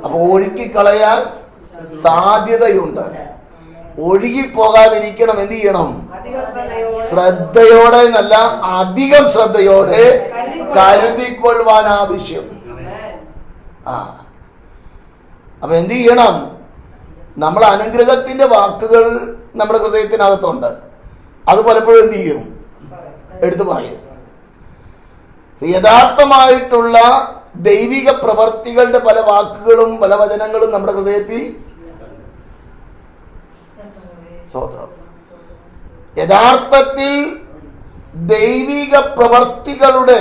അപ്പൊ ഒഴുക്കിക്കളയാൻ സാധ്യതയുണ്ട്. ഒഴുകിപ്പോകാതിരിക്കണം. എന്ത് ചെയ്യണം? ശ്രദ്ധയോടെ എന്നല്ല, അധികം ശ്രദ്ധയോടെ കരുതിക്കൊള്ളുവാൻ ആവശ്യം. അപ്പൊ എന്ത് ചെയ്യണം? നമ്മൾ അനുഗ്രഹത്തിന്റെ വാക്കുകൾ നമ്മുടെ ഹൃദയത്തിനകത്തുണ്ട്. അത് പലപ്പോഴും എന്ത് ചെയ്യും? എടുത്തു പറയും. യഥാർത്ഥമായിട്ടുള്ള ദൈവിക പ്രവർത്തികളുടെ പല വാക്കുകളും പല വചനങ്ങളും നമ്മുടെ ഹൃദയത്തിൽ യഥാർത്ഥത്തിൽ ദൈവിക പ്രവർത്തികളുടെ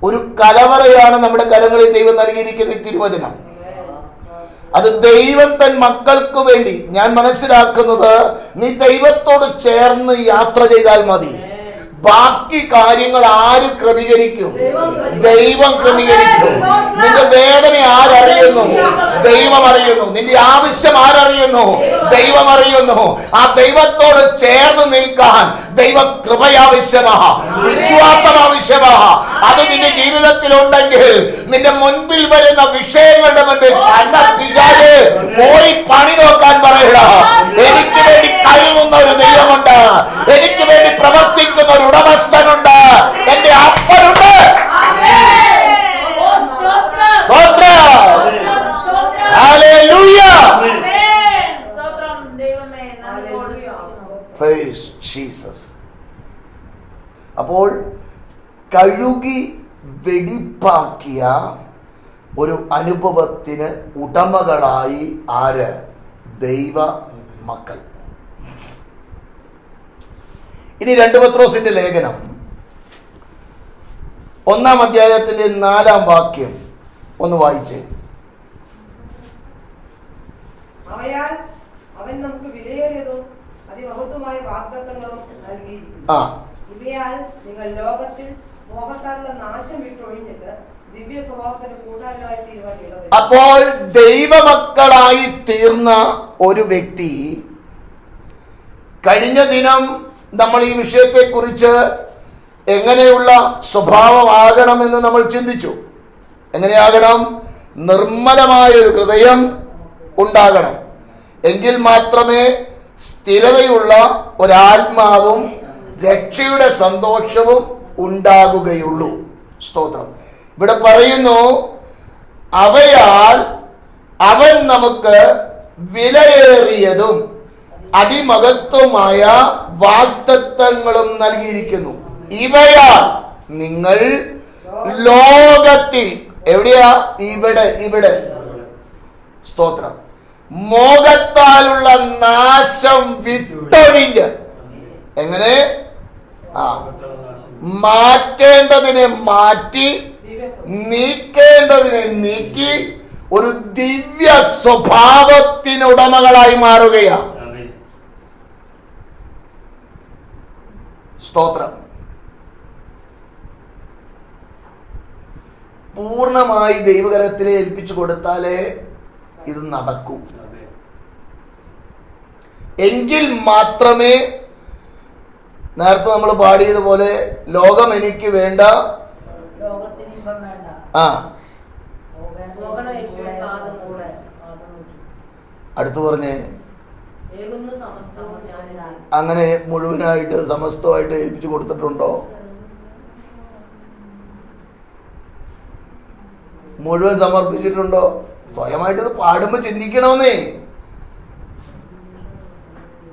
ഒരു കലവറയാണ് നമ്മുടെ കരങ്ങളിൽ ദൈവം നൽകിയിരിക്കുന്ന തിരുവചനം. അത് ദൈവം തൻ മക്കൾക്ക് വേണ്ടി, ഞാൻ മനസ്സിലാക്കുന്നത്, നീ ദൈവത്തോട് ചേർന്ന് യാത്ര ചെയ്താൽ മതി. ബാക്കി കാര്യങ്ങൾ ആര് ക്രമീകരിക്കും? ദൈവം ക്രമീകരിക്കും. നിന്റെ വേദന ആരറിയുന്നു? ദൈവം അറിയുന്നു. നിന്റെ ആവശ്യം ആരറിയുന്നു? ദൈവം അറിയുന്നു. ആ ദൈവത്തോട് ചേർന്ന് നിൽക്കാൻ ദൈവ കൃപ ആവശ്യമാ, വിശ്വാസം ആവശ്യമാ. അത് നിന്റെ ജീവിതത്തിലുണ്ടെങ്കിൽ നിന്റെ മുൻപിൽ വരുന്ന വിഷയങ്ങളുടെ മുൻപിൽ പിശാചേ പോയി പണി നോക്കാൻ പറയടാ. എനിക്ക് വേണ്ടി കഴിയുന്ന ഒരു ദൈവമുണ്ട്, എനിക്ക് വേണ്ടി പ്രവർത്തിക്കുന്ന ഒരു ഉടമസ്ഥനുണ്ട്, എന്റെ അപ്പനുണ്ട്. ഹല്ലേലൂയ. Price Jesus. അപ്പോൾ കഴുകി വെടിപ്പാക്കിയ ഒരു അനുഭവത്തിന് ഉടമകളായി ആര്? ദൈവ മക്കൾ. ഇനി 2 പത്രോസിന്റെ ലേഖനം 1-ാം അധ്യായത്തിന്റെ 4-ാം വാക്യം ഒന്ന് വായിച്ചേ. അവയാൽ അവൻ നമുക്ക് വിലയേറിയതും അതിമഹത്വമായ വാഗ്ദത്തങ്ങളും നൽകിയിരിക്കുന്നു. ഇവയാൽ നിങ്ങൾ ലോകത്തിൽ മോഹത്താലുള്ള നാശം വിട്ടൊഴിഞ്ഞിട്ട് ദിവ്യ സ്വഭാവത്തിന് കൂട്ടാളികളായി തീരുവാൻ ഇടവരും. അപ്പോൾ ദൈവമക്കളായി തീർന്ന ഒരു വ്യക്തി, കഴിഞ്ഞ ദിനം നമ്മൾ ഈ വിഷയത്തെക്കുറിച്ച് എങ്ങനെയുള്ള സ്വഭാവമാകണമെന്ന് നമ്മൾ ചിന്തിച്ചു. എങ്ങനെയാകണം? നിർമ്മലമായൊരു ഹൃദയം ഉണ്ടാകണം. എങ്കിൽ മാത്രമേ സ്ഥിരതയുള്ള ഒരാത്മാവും രക്ഷയുടെ സന്തോഷവും ഉണ്ടാകുകയുള്ളൂ. സ്തോത്രം. ഇവിടെ പറയുന്നു, അവയാൽ അവൻ നമുക്ക് വിലയേറിയതും അതിമഹത്വമായ വാഗ്ദത്തങ്ങളും നൽകിയിരിക്കുന്നു. ഇവയാൽ നിങ്ങൾ ലോകത്തിൽ, എവിടെയാ? ഇവിടെ. സ്തോത്രം. മോഹത്താലുള്ള നാശം വിട്ടൊഴിഞ്ഞ്, എങ്ങനെ? മാറ്റേണ്ടതിനെ മാറ്റി, നീക്കേണ്ടതിനെ നീക്കി ഒരു ദിവ്യ സ്വഭാവത്തിനുടമകളായി മാറുകയാണ്. സ്തോത്രം. പൂർണ്ണമായി ദൈവകരത്തിലെ ഏൽപ്പിച്ചു കൊടുത്താലേ ഇത് നടക്കൂ. എങ്കിൽ മാത്രമേ, നേരത്തെ നമ്മൾ പാടിയതുപോലെ, ലോകം എനിക്ക് വേണ്ട, അടുത്ത് പറഞ്ഞേ, അങ്ങനെ മുഴുവനായിട്ട് സമസ്തമായിട്ട് ഏൽപ്പിച്ചു കൊടുത്തിട്ടുണ്ടോ? മുഴുവൻ സമർപ്പിച്ചിട്ടുണ്ടോ? സ്വയമായിട്ട് ഇത് പാടുമ്പോ ചിന്തിക്കണമെന്നേ.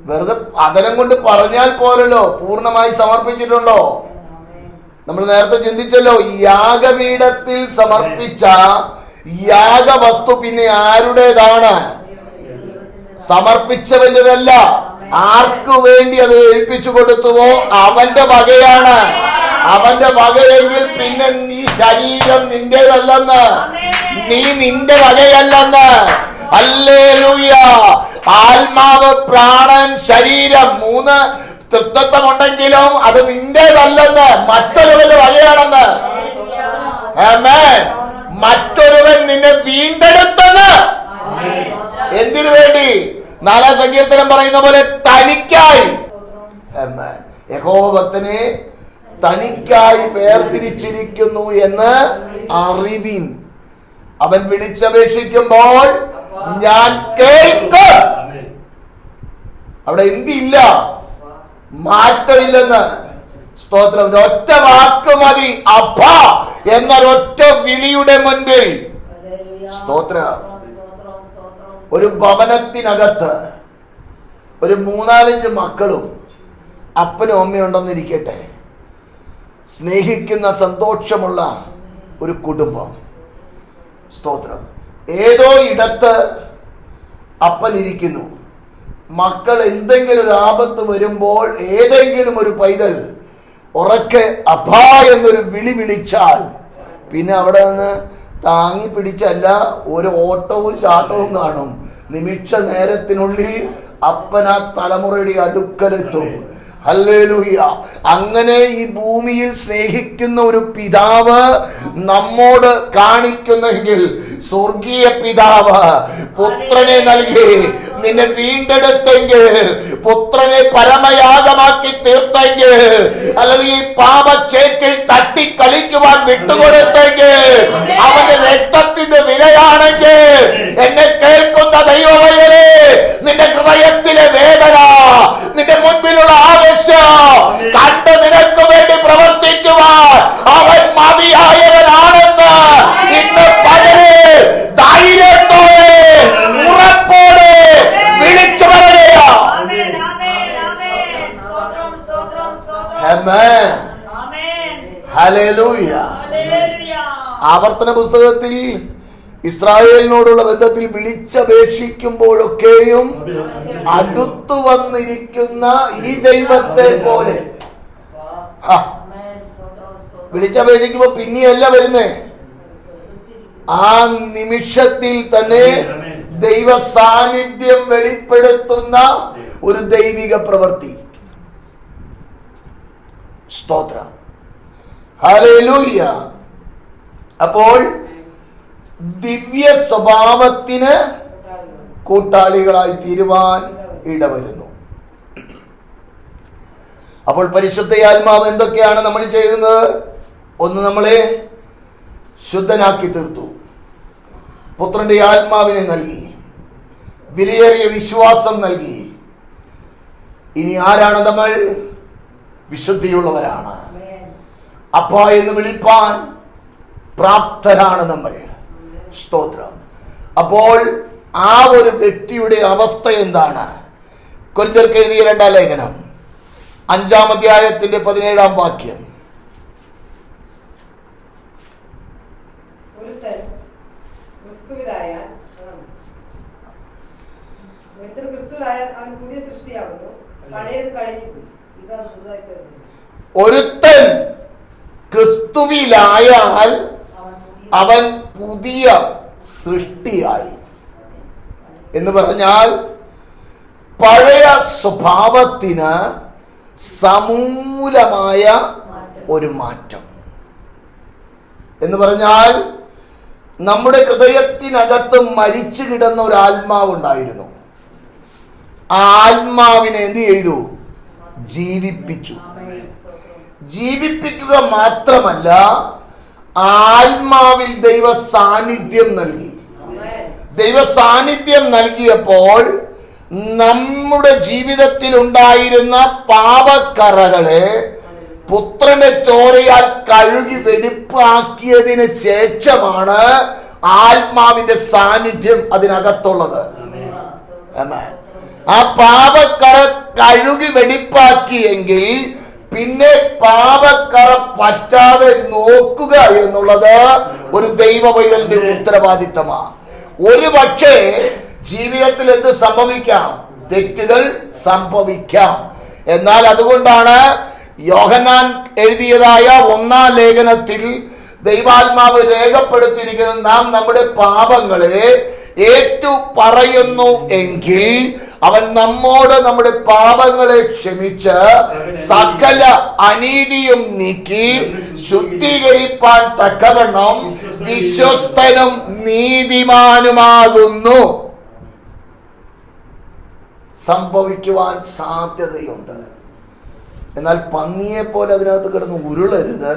വെറുതെ അതരം കൊണ്ട് പറഞ്ഞാൽ പോരല്ലോ. പൂർണ്ണമായി സമർപ്പിച്ചിട്ടുണ്ടോ? നമ്മൾ നേരത്തെ ചിന്തിച്ചല്ലോ, യാഗപീഠത്തിൽ സമർപ്പിച്ച യാഗവസ്തു പിന്നെ ആരുടേതാണ്? സമർപ്പിച്ചവന്റേതല്ല. ആർക്കു വേണ്ടി അത് ഏൽപ്പിച്ചു കൊടുത്തുവോ അവന്റെ വകയാണ്. അവന്റെ വകയെങ്കിൽ പിന്നെ നീ ശരീരം നിന്റേതല്ലെന്ന്, നീ നിന്റെ വകയല്ലെന്ന്. ഹല്ലേലൂയ. ആത്മാവ്, പ്രാണൻ, ശരീരം, 3 തൃത്വത്വമുണ്ടെങ്കിലും അത് നിന്റേതല്ലെന്ന്, മറ്റൊരുവന്റെ വകയാണെന്ന്. ആമേൻ. മറ്റൊരുവൻ നിന്നെ വീണ്ടെടുത്തത് എന്തിനു വേണ്ടി? 4-ാം സങ്കീർത്തനം പറയുന്ന പോലെ തനിക്കായി. ആമേൻ. യഹോവ ഭക്തനെ തനിക്കായി വേർതിരിച്ചിരിക്കുന്നു എന്ന് അറിവിൻ. അവൻ വിളിച്ചപേക്ഷിക്കുമ്പോൾ ഞാൻ കേൾക്കും. അവിടെ എന്തില്ല? മാറ്റമില്ലെന്ന്. സ്തോത്രം. ഒരൊറ്റ വാക്ക് മതി, അപ്പാ എന്നൊരൊറ്റ വിളിയുടെ മുൻപിൽ. സ്തോത്രം. ഒരു ഭവനത്തിനകത്ത് ഒരു 3-4 മക്കളും അപ്പനും അമ്മയും ഉണ്ടെന്നിരിക്കട്ടെ. സ്നേഹിക്കുന്ന, സന്തോഷമുള്ള ഒരു കുടുംബം. സ്തോത്രം. ഏതോ ഇടത്ത് അപ്പൻ ഇരിക്കുന്നു. മക്കൾ എന്തെങ്കിലും ഒരു ആപത്ത് വരുമ്പോൾ ഏതെങ്കിലും ഒരു പൈതൽ ഉറക്കെ അപ്പാ എന്നൊരു വിളി വിളിച്ചാൽ പിന്നെ അവിടെ നിന്ന് താങ്ങി പിടിച്ചല്ല, ഒരു ഓട്ടവും ചാട്ടവും കാണും. നിമിഷ നേരത്തിനുള്ളിൽ അപ്പൻ ആ തലമുറയുടെ അടുക്കലെത്തും. ഹല്ലേലൂയ. അങ്ങനെ ഈ ഭൂമിയിൽ സ്നേഹിക്കുന്ന ഒരു പിതാവ് നമ്മോട് കാണിക്കുന്നെങ്കിൽ സ്വർഗീയ പിതാവ് പുത്രനെ നൽകി നിന്നെ വീണ്ടെടുത്തെങ്കിൽ, പുത്രനെ പരമയാഗമാക്കി തീർത്തെങ്കിൽ, അല്ലെങ്കിൽ ഈ പാപച്ചേറ്റിൽ തട്ടിക്കളിക്കുവാൻ വിട്ടുകൊടുത്തെങ്കിൽ, അവന്റെ രക്തത്തിന്റെ വിലയാണെങ്കിൽ, എന്നെ കേൾക്കുന്ന ദൈവമേ, നിന്റെ ഹൃദയത്തിലെ വേദന, നിന്റെ മുൻപിലുള്ള ആവേശം കണ്ട് നിനക്ക് വേണ്ടി പ്രവർത്തിക്കുവാൻ അവൻ മതിയായവനാണെന്ന് ഇന്ന് പകരെ ധൈര്യത്തോടെ ഉറപ്പോടെ വിളിച്ചു പറയുക. ഹല്ലേലൂയ. ആവർത്തന പുസ്തകത്തിൽ ഇസ്രായേലിനോടുള്ള ബന്ധത്തിൽ വിളിച്ചപേക്ഷിക്കുമ്പോഴൊക്കെയും അടുത്തു വന്നിരിക്കുന്ന ഈ ദൈവത്തെ പോലെ വിളിച്ചപേക്ഷിക്കുമ്പോ പിന്നെയല്ല വരുന്നേ, ആ നിമിഷത്തിൽ തന്നെ ദൈവ സാന്നിധ്യം വെളിപ്പെടുത്തുന്ന ഒരു ദൈവിക പ്രവൃത്തി. സ്തോത്രം. ഹല്ലേലൂയ. അപ്പോൾ ദിവ്യ സ്വഭാവത്തിന് കൂട്ടാളികളായി തീരുവാൻ ഇടവരുന്നു. അപ്പോൾ പരിശുദ്ധയാത്മാവ് എന്തൊക്കെയാണ് നമ്മൾ ചെയ്യുന്നത്? ഒന്ന്, നമ്മളെ ശുദ്ധനാക്കി തീർത്തു, പുത്രന്റെ ആത്മാവിനെ നൽകി, വിലയേറിയ വിശ്വാസം നൽകി. ഇനി ആരാണ് നമ്മൾ? വിശുദ്ധിയുള്ളവരാണ്. അപ്പ എന്ന് വിളിപ്പാൻ പ്രാപ്തരാണ് നമ്മൾ. സ്തോത്രം. അപ്പോൾ ആ ഒരു വ്യക്തിയുടെ അവസ്ഥ എന്താണ്? കൊരിന്ത്യർക്ക് എഴുതിയ 2-ാം ലേഖനം 5-ാം അധ്യായത്തിന്റെ 17-ാം വാക്യം. ഒരുത്തൻ ക്രിസ്തുവിലായാൽ അവൻ പുതിയ സൃഷ്ടിയായി എന്ന് പറഞ്ഞാൽ പഴയ സ്വഭാവത്തിന് സമൂലമായ ഒരു മാറ്റം എന്ന് പറഞ്ഞാൽ, നമ്മുടെ ഹൃദയത്തിനകത്ത് മരിച്ചു കിടന്ന ഒരു ആത്മാവുണ്ടായിരുന്നു. ആ ആത്മാവിനെ എന്ത് ചെയ്തു? ജീവിപ്പിച്ചു. ജീവിപ്പിക്കുക മാത്രമല്ല, ആത്മാവിൽ ദൈവ സാന്നിധ്യം നൽകി. ദൈവ സാന്നിധ്യം നൽകിയപ്പോൾ നമ്മുടെ ജീവിതത്തിൽ ഉണ്ടായിരുന്ന പാപക്കറകളെ പുത്രന്റെ ചോരയാൽ കഴുകി വെടിപ്പാക്കിയതിന് ശേഷമാണ് ആത്മാവിന്റെ സാന്നിധ്യം അതിനകത്തുള്ളത്. ആ പാപക്കറ കഴുകി വെടിപ്പാക്കിയെങ്കിൽ പിന്നെ പാപക്കറ പറ്റാതെ നോക്കുക എന്നുള്ളത് ഒരു ദൈവപൈതലിന്റെ ഉത്തരവാദിത്തമാണ്. ഒരു പക്ഷേ ജീവിതത്തിൽ എന്ത് സംഭവിക്കാം? തെറ്റുകൾ സംഭവിക്കാം. എന്നാൽ അതുകൊണ്ടാണ് യോഹന്നാൻ എഴുതിയതായ 1-ാം ലേഖനത്തിൽ ദൈവാത്മാവ് രേഖപ്പെടുത്തിയിരിക്കുന്നത്, നാം നമ്മുടെ പാപങ്ങളെ ഏറ്റു പറയുന്നു എങ്കിൽ അവൻ നമ്മോട് നമ്മുടെ പാപങ്ങളെ ക്ഷമിച്ച് സകല അനീതിയും നീക്കി ശുദ്ധീകരിപ്പാൻ തക്കവണ്ണം വിശ്വസ്തനും നീതിമാനുമാകുന്നു. സംഭവിക്കുവാൻ സാധ്യതയുണ്ട്. എന്നാൽ പന്നിയെ പോലെ അതിനകത്ത് കിടന്ന് ഉരുളരുത്,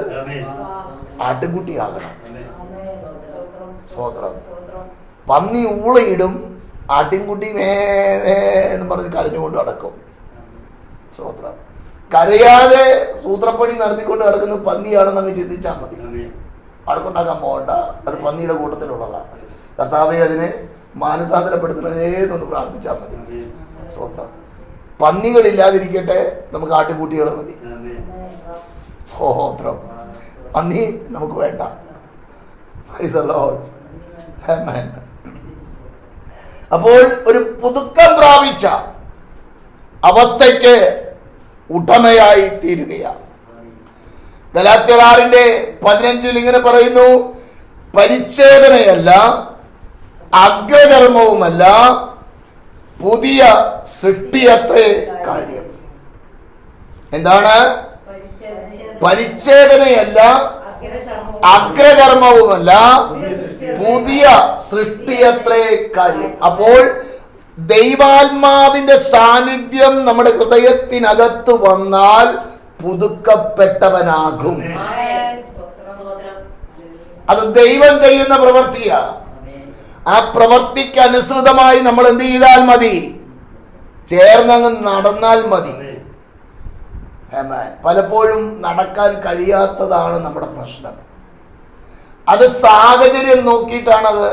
ആട്ടുകുട്ടിയാകണം. സ്വോത്രം. പന്നി ഊളയിടും, ആട്ടിൻകുട്ടി എന്ന് പറഞ്ഞ് കരഞ്ഞുകൊണ്ട് നടക്കും. സ്വോത്രം. കരയാതെ സൂത്രപ്പണി നടത്തിക്കൊണ്ട് നടക്കുന്ന പന്നിയാണെന്ന് അങ്ങ് ചിന്തിച്ചാൽ മതി. അടുക്കുണ്ടാക്കാൻ പോകണ്ട, അത് പന്നിയുടെ കൂട്ടത്തിലുള്ളതാ. കർത്താവെ അതിനെ മാനസാന്തരപ്പെടുത്തുന്നതേന്നൊന്ന് പ്രാർത്ഥിച്ചാൽ മതി. സ്വോത്രം. പന്നികളില്ലാതിരിക്കട്ടെ, നമുക്ക് ആട്ടുകുട്ടികൾ മതി. സ്തോത്രം. പന്നി നമുക്ക് വേണ്ട. അപ്പോൾ ഒരു പുതുക്കം പ്രാപിച്ച അവസ്ഥയ്ക്ക് ഉടമയായി തീരുകയാണ്. ഗലാത്യർ 6:15 ഇങ്ങനെ പറയുന്നു, പരിച്ഛേദനയല്ല, അഗ്രചർമ്മവുമല്ല, പുതിയ സൃഷ്ടിയത്രേ കാര്യം. എന്താണ്? പരിച്ഛേദനയല്ല, അഗ്രചർമ്മവുമല്ല, പുതിയ സൃഷ്ടിയത്രേ കാര്യം. അപ്പോൾ ദൈവാത്മാവിന്റെ സാന്നിധ്യം നമ്മുടെ ഹൃദയത്തിനകത്ത് വന്നാൽ പുതുക്കപ്പെട്ടവനാകും. അത് ദൈവം ചെയ്യുന്ന പ്രവൃത്തിയാ. ആ പ്രവൃത്തിക്ക് അനുസൃതമായി നമ്മൾ എന്ത് ചെയ്താൽ മതി? ചേർന്നങ്ങ് നടന്നാൽ മതി. പലപ്പോഴും നടക്കാൻ കഴിയാത്തതാണ് നമ്മുടെ പ്രശ്നം. അത് സാഹചര്യം നോക്കിയിട്ടാണ് അത്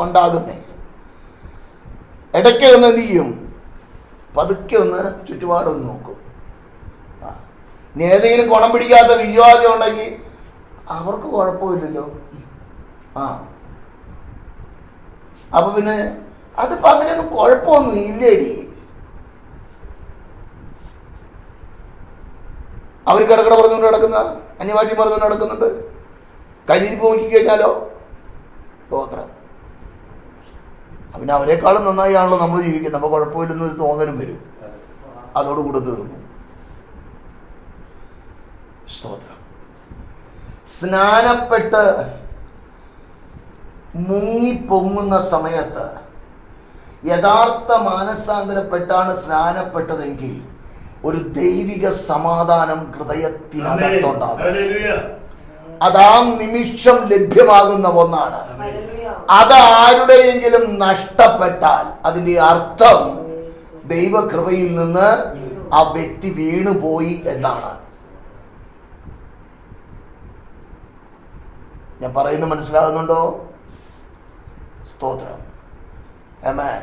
ഉണ്ടാകുന്നത്. ഇടയ്ക്ക് ഒന്ന് എന്ത് ചെയ്യും? പതുക്കെ ഒന്ന് ചുറ്റുപാടൊന്ന് നോക്കും. ഇനി ഏതെങ്കിലും ഗുണം പിടിക്കാത്ത വിശ്വാസം ഉണ്ടെങ്കിൽ അവർക്ക് കുഴപ്പമില്ലല്ലോ. അപ്പൊ പിന്നെ അതിപ്പോ അങ്ങനെയൊന്നും കുഴപ്പമൊന്നും ഇല്ലേടി. അവർ കിടക്കട പറഞ്ഞുകൊണ്ട് കിടക്കുന്ന, അന്യവാട്ടി പറഞ്ഞുകൊണ്ട് നടക്കുന്നുണ്ട്. കയ്യിൽ നോക്കി കഴിഞ്ഞാലോ സ്തോത്രം. പിന്നെ അവരെക്കാളും നന്നായിയാണല്ലോ നമ്മൾ ജീവിക്കുന്നത്. അപ്പൊ കുഴപ്പമില്ലെന്നൊരു തോന്നലും വരും. അതോടുകൂടെ തീർന്നു. സ്തോത്രം. സ്നാനപ്പെട്ട് മുങ്ങിപ്പൊങ്ങുന്ന സമയത്ത് യഥാർത്ഥ മാനസാന്തരപ്പെട്ടാണ് സ്നാനപ്പെട്ടതെങ്കിൽ ഒരു ദൈവിക സമാധാനം ഹൃദയത്തിനകത്തുണ്ടാകും. അതാ നിമിഷം ലഭ്യമാകുന്ന ഒന്നാണ്. അത് ആരുടെയെങ്കിലും നഷ്ടപ്പെട്ടാൽ അതിന്റെ അർത്ഥം ദൈവകൃപയിൽ നിന്ന് ആ വ്യക്തി വീണുപോയി എന്നാണ്. ഞാൻ പറയുന്നത് മനസ്സിലാകുന്നുണ്ടോ? സ്തോത്രം. ആമേൻ.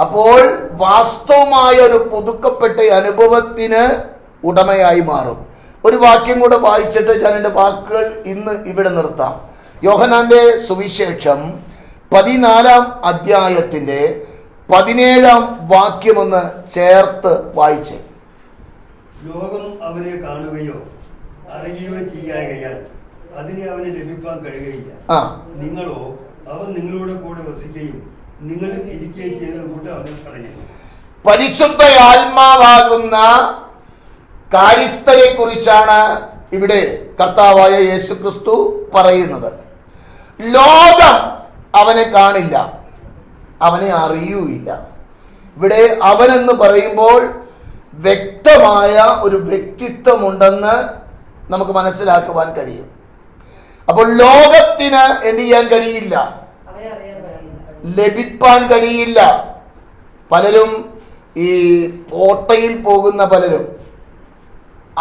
അപ്പോൾ വാസ്തവമായ ഒരു പുതുക്കപ്പെട്ട അനുഭവത്തിന് ഉടമയായി മാറും. ഒരു വാക്യം കൂടെ വായിച്ചിട്ട് ഞാൻ എൻ്റെ വാക്കുകൾ ഇന്ന് ഇവിടെ നിർത്താം. യോഹന്നാന്റെ സുവിശേഷം 14-ാം അധ്യായത്തിന്റെ 17-ാം വാക്യമൊന്ന് ചേർത്ത് വായിച്ചേ. ലോകം അവനെ കാണുകയോ അറിയുകയോ ചെയ്യാകയാൽ അതിനെ അവന് ലഭിക്കാൻ കഴിയുകയില്ല. നിങ്ങളോ അവൻ നിങ്ങളോട് കൂടെ വസിക്കുകയും നിങ്ങളിൽ ഇരിക്കുകയും ചെയ്യുന്നത് കൂട്ട് അവൻ പറയുന്നു. പരിശുദ്ധ ആത്മാവാകുന്ന കാര്യസ്ഥരെ കുറിച്ചാണ് ഇവിടെ കർത്താവായ യേശുക്രിസ്തു പറയുന്നത്. ലോകം അവനെ കാണില്ല, അവനെ അറിയൂയില്ല. ഇവിടെ അവനെന്ന് പറയുമ്പോൾ വ്യക്തമായ ഒരു വ്യക്തിത്വമുണ്ടെന്ന് നമുക്ക് മനസ്സിലാക്കുവാൻ കഴിയും. അപ്പോൾ ലോകത്തിന് എന്ത് ചെയ്യാൻ കഴിയില്ല? ലഭിപ്പാൻ കഴിയില്ല. പലരും ഈ കോട്ടയിൽ പോകുന്ന പലരും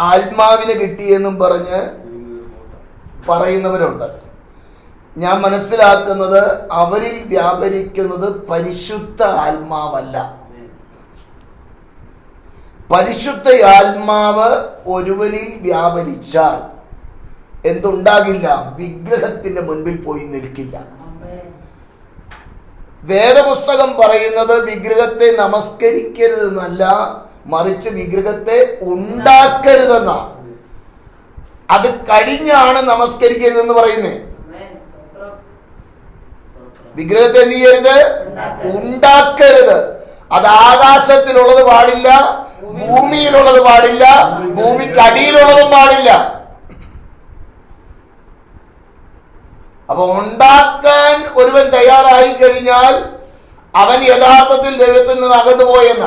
ആത്മാവിനെ കിട്ടിയെന്നും പറഞ്ഞ് പറയുന്നവരുണ്ട്. ഞാൻ മനസ്സിലാക്കുന്നത് അവരിൽ വ്യാപരിക്കുന്നത് പരിശുദ്ധ ആത്മാവല്ല. പരിശുദ്ധ ആത്മാവ് ഒരുവനിൽ വ്യാപരിച്ചാൽ എന്തുണ്ടാകില്ല? വിഗ്രഹത്തിന്റെ മുൻപിൽ പോയി നിൽക്കില്ല. വേദപുസ്തകം പറയുന്നത് വിഗ്രഹത്തെ നമസ്കരിക്കരുതെന്നല്ല, മറിച്ച് വിഗ്രഹത്തെ ഉണ്ടാക്കരുതെന്നാണ്. അത് കഴിഞ്ഞാണ് നമസ്കരിക്കരുതെന്ന് പറയുന്നത്. വിഗ്രഹത്തെ എന്ത് ചെയ്യരുത്? ഉണ്ടാക്കരുത്. അത് ആകാശത്തിലുള്ളത് പാടില്ല, ഭൂമിയിലുള്ളത് പാടില്ല, ഭൂമിക്കടിയിലുള്ളതും പാടില്ല. അപ്പൊ ഉണ്ടാക്കാൻ ഒരുവൻ തയ്യാറായി കഴിഞ്ഞാൽ അവൻ യഥാർത്ഥത്തിൽ ദൈവത്തിൽ നിന്ന് അകന്നു പോയെന്ന.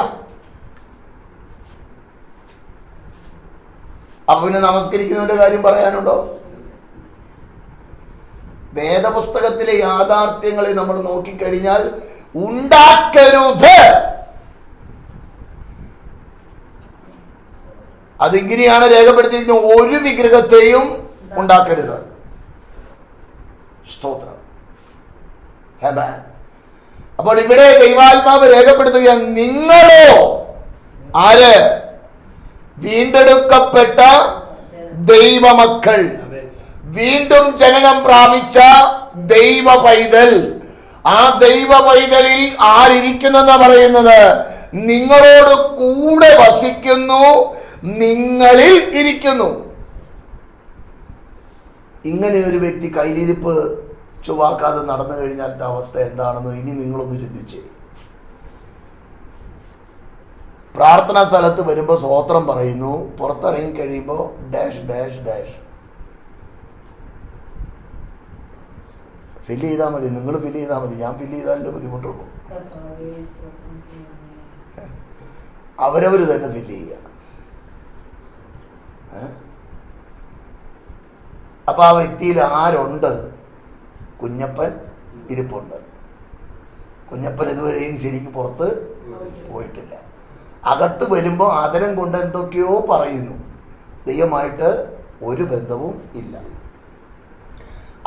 അപ്പൊ പിന്നെ നമസ്കരിക്കുന്നതിന്റെ കാര്യം പറയാനുണ്ടോ? വേദപുസ്തകത്തിലെ യാഥാർത്ഥ്യങ്ങളെ നമ്മൾ നോക്കിക്കഴിഞ്ഞാൽ ഉണ്ടാക്കരുത്, അതിങ്ങനെയാണ് രേഖപ്പെടുത്തിയിരിക്കുന്നത്. ഒരു വിഗ്രഹത്തെയും ഉണ്ടാക്കരുത്. സ്തോത്രം. അപ്പോൾ ഇവിടെ ദൈവാത്മാവ് രേഖപ്പെടുത്തുകയാണ്, നിങ്ങളോ ആര്? വീണ്ടെടുക്കപ്പെട്ട ദൈവമക്കൾ, വീണ്ടും ജനനം പ്രാപിച്ച ദൈവ പൈതൽ. ആ ദൈവ പൈതലിൽ ആരിയ്ക്കുന്നെന്നാ പറയുന്നത്? നിങ്ങളോട് കൂടെ വസിക്കുന്നു, നിങ്ങളിൽ ഇരിക്കുന്നു. ഇങ്ങനെ ഒരു വ്യക്തി കയ്യിലിരിപ്പ് ചുവാക്കാതെ നടന്നു കഴിഞ്ഞാൽ അവസ്ഥ എന്താണെന്ന് ഇനി നിങ്ങളൊന്ന് ചിന്തിച്ചേ. പ്രാർത്ഥനാ സ്ഥലത്ത് വരുമ്പോൾ സ്വോത്രം പറയുന്നു, പുറത്തിറങ്ങി കഴിയുമ്പോൾ ഡാഷ് ഡാഷ് ഡാഷ്. ഫില്ല് ചെയ്താൽ മതി, നിങ്ങൾ ഫില്ല് ചെയ്താൽ മതി, ഞാൻ ഫില്ല് ചെയ്താലേ ബുദ്ധിമുട്ടുള്ളൂ. അവരവർ തന്നെ ഫില്ല് ചെയ്യുക. അപ്പൊ ആ വ്യക്തിയിൽ ആരുണ്ട്? കുഞ്ഞപ്പൻ ഇരിപ്പുണ്ട്. കുഞ്ഞപ്പൻ ഇതുവരെയും ശരിക്കും പുറത്ത് പോയിട്ടില്ല. അകത്ത് വരുമ്പോൾ ആദരം കൊണ്ട് എന്തൊക്കെയോ പറയുന്നു, ദൈവമായിട്ട് ഒരു ബന്ധവും ഇല്ല.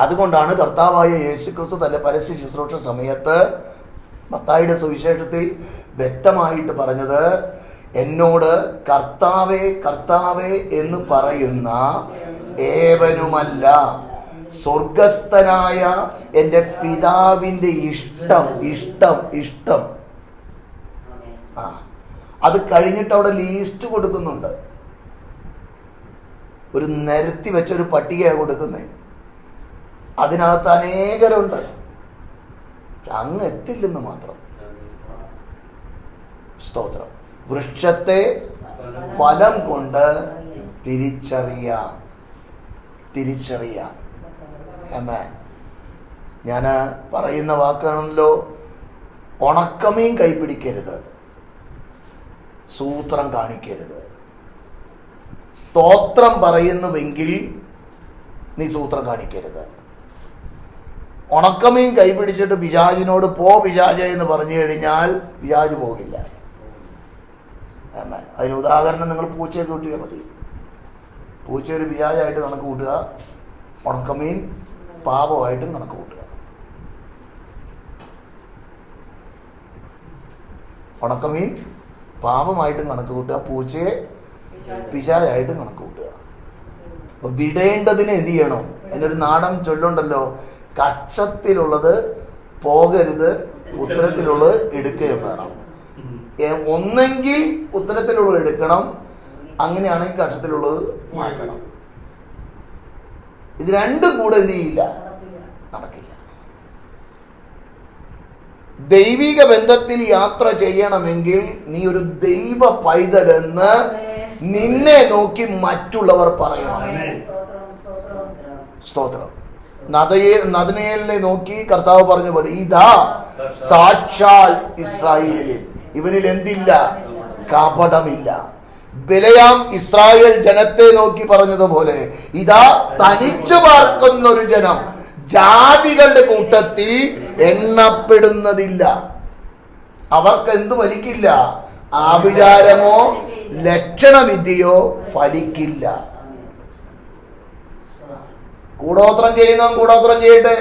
അതുകൊണ്ടാണ് കർത്താവായ യേശുക്രിസ്തു തന്റെ പരസ്യ ശുശ്രൂഷ സമയത്ത് മത്തായിയുടെ സുവിശേഷത്തിൽ വ്യക്തമായിട്ട് പറഞ്ഞത്, എന്നോട് കർത്താവേ കർത്താവേ എന്ന് പറയുന്ന ഏവനുമല്ല, സ്വർഗസ്ഥനായ എൻ്റെ പിതാവിൻ്റെ ഇഷ്ടം ഇഷ്ടം ഇഷ്ടം. അത് കഴിഞ്ഞിട്ട് അവിടെ ലീസ്റ്റ് കൊടുക്കുന്നുണ്ട്. ഒരു നിരത്തി വെച്ചൊരു പട്ടികയാണ് കൊടുക്കുന്നത്. അതിനകത്ത് അനേകരുണ്ട്, അങ്ങ് എത്തില്ലെന്ന് മാത്രം. സ്തോത്രം. വൃക്ഷത്തെ ഫലം കൊണ്ട് തിരിച്ചറിയാം. ഞാൻ പറയുന്ന വാക്കാണല്ലോ, ഉണക്കമീൻ കൈപിടിക്കരുത്, സൂത്രം കാണിക്കരുത്. സ്തോത്രം പറയുന്നുവെങ്കിൽ നീ സൂത്രം കാണിക്കരുത്. ഉണക്കമീൻ കൈപിടിച്ചിട്ട് പിശാചിനോട് പോ പിശാച എന്ന് പറഞ്ഞു കഴിഞ്ഞാൽ പിശാച് പോകില്ല. അതിന് ഉദാഹരണം നിങ്ങൾ പൂച്ചയെ കൂട്ടിയാൽ മതി. പൂച്ച ഒരു പിശാചായിട്ട് കണക്ക് കൂട്ടുക, ഉണക്കമീൻ പാപമായിട്ടും കണക്ക് കൂട്ടുക. ഉണക്കമീൻ പാപമായിട്ടും കണക്ക് കൂട്ടുക, പൂച്ചയെ പിശാചായിട്ടും കണക്ക് കൂട്ടുക. അപ്പൊ വിടേണ്ടതിന് എന്ത് ചെയ്യണം? എന്നൊരു നാടൻ ചൊല്ലുണ്ടല്ലോ, കക്ഷത്തിലുള്ളത് പോകരുത്, ഉത്തരത്തിലുള്ളത് എടുക്കുകയും വേണം. ഒന്നെങ്കിൽ ഉത്തരത്തിലുള്ളത് എടുക്കണം, അങ്ങനെയാണെങ്കിൽ കക്ഷത്തിലുള്ളത് മാറ്റണം. ഇത് രണ്ടും കൂടെ എന്ത് ചെയ്യില്ല, നടക്കില്ല. ദൈവിക ബന്ധത്തിൽ യാത്ര ചെയ്യണമെങ്കിൽ നീ ഒരു ദൈവ പൈതലെന്ന് നിന്നെ നോക്കി മറ്റുള്ളവർ പറയണം. സ്തോത്രം. നദനയേലിനെ നോക്കി കർത്താവ് പറഞ്ഞ പോലെ, ഇതാ സാക്ഷാൽ ഇസ്രായേലിൽ, ഇവനിൽ എന്തില്ല? കപടമില്ല. ബിലയാം ഇസ്രായേൽ ജനത്തെ നോക്കി പറഞ്ഞതുപോലെ, ഇതാ തനിച്ചു പാർക്കുന്ന ഒരു ജനം, ജാതികളുടെ കൂട്ടത്തിൽ എണ്ണപ്പെടുന്നതില്ല. അവർക്ക് എന്ത് ഫലിക്കില്ല? ആഭിചാരമോ ലക്ഷണവിദ്യയോ ഫലിക്കില്ല. കൂടോത്രം ചെയ്യുന്നവൻ കൂടോത്രം ചെയ്യട്ടെ,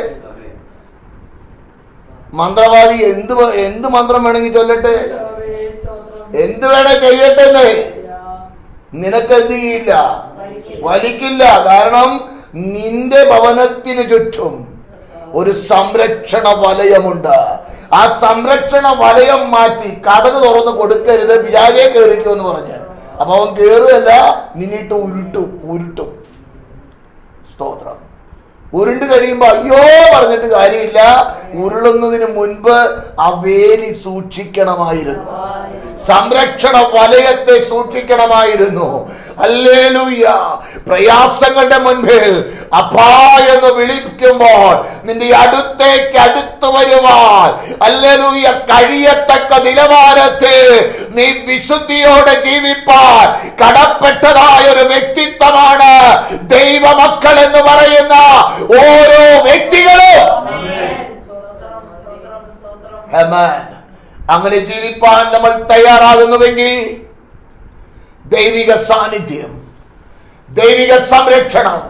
മന്ത്രവാദി എന്ത് മന്ത്രം വേണമെങ്കിൽ ചൊല്ലട്ടെ, എന്ത് വേണേ ചെയ്യട്ടെ, നിനക്ക് എന്ത് ചെയ്യില്ല? വലിക്കില്ല. കാരണം നിന്റെ ഭവനത്തിന് ചുറ്റും ഒരു സംരക്ഷണ വലയമുണ്ട്. ആ സംരക്ഷണ വലയം മാറ്റി കതക് തുറന്ന് കൊടുക്കരുത്, പിശാചേ കയറിക്കോ എന്ന് പറഞ്ഞ്. അപ്പൊ അവൻ കേറുകയല്ല, നിന്നിട്ട് ഉരുട്ടും. സ്തോത്രം. ഉരുണ്ട് കഴിയുമ്പോ അയ്യോ പറഞ്ഞിട്ട് കാര്യമില്ല. ഉരുളുന്നതിന് മുൻപ് ആ വേലി സൂക്ഷിക്കണമായിരുന്നു, സംരക്ഷണ വലയത്തെ സൂക്ഷിക്കണമായിരുന്നു. ഹല്ലേലൂയ. പ്രയാസങ്ങളുടെ മുൻപിൽ അപ്പാ എന്ന് വിളിക്കുമ്പോൾ നിന്റെ അടുത്ത് വരുവാൻ ഹല്ലേലൂയ കഴിയത്തക്ക നിലവാരത്തിൽ നീ വിശുദ്ധിയോടെ ജീവിപ്പാൻ കടപ്പെട്ടതായ ഒരു വ്യക്തിത്വമാണ് ദൈവമക്കൾ എന്ന് പറയുന്ന ഓരോ വ്യക്തികളും. അങ്ങനെ ജീവിപ്പാൻ നമ്മൾ തയ്യാറാകുന്നുവെങ്കിൽ ദൈവിക സാന്നിധ്യം, ദൈവിക സംരക്ഷണം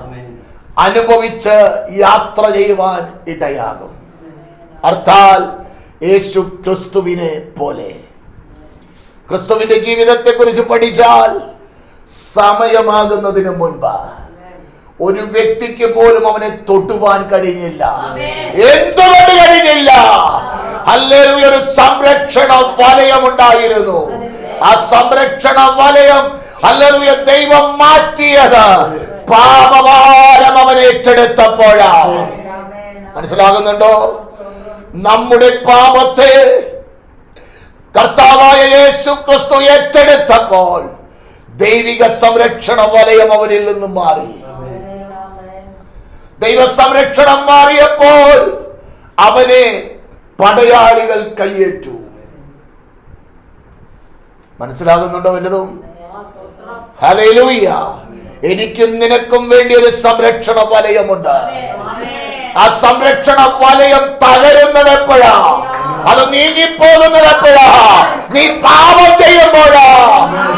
അനുഭവിച്ച് യാത്ര ചെയ്യുവാൻ ഇടയാകും. അർത്ഥാൽ യേശു ക്രിസ്തുവിനെ പോലെ. ക്രിസ്തുവിന്റെ ജീവിതത്തെ കുറിച്ച് പഠിച്ചാൽ സമയമാകുന്നതിന് മുൻപ് ഒരു വ്യക്തിക്ക് പോലും അവനെ തൊട്ടുവാൻ കഴിഞ്ഞില്ല. എന്തുകൊണ്ട് കഴിഞ്ഞില്ല? ഹല്ലേലൂയ. ഒരു സംരക്ഷണ വലയം ഉണ്ടായിരുന്നു. ആ സംരക്ഷണ വലയം ഹല്ലേലൂയ ദൈവം മാറ്റിയത് പാപഭാരം അവൻ ഏറ്റെടുത്തപ്പോഴാണ്. മനസ്സിലാകുന്നുണ്ടോ? നമ്മുടെ പാപത്തെ കർത്താവായ യേശു ക്രിസ്തു ഏറ്റെടുത്തപ്പോൾ ദൈവിക സംരക്ഷണ വലയം അവരിൽ നിന്നും മാറി. ദൈവ സംരക്ഷണം മാറിയപ്പോൾ അവനെ പടയാളികൾ കൈയേറ്റു. മനസ്സിലാകുന്നുണ്ടോ വല്ലതും? ഹല്ലേലൂയ. എനിക്കും നിനക്കും വേണ്ടി ഒരു സംരക്ഷണ വലയമുണ്ട്. ആ സംരക്ഷണ വലയം തകരുന്നത് എപ്പോഴാ? അത് നീങ്ങിപ്പോകുന്നത് എപ്പോഴാ? നീ പാപം ചെയ്യുമ്പോഴാ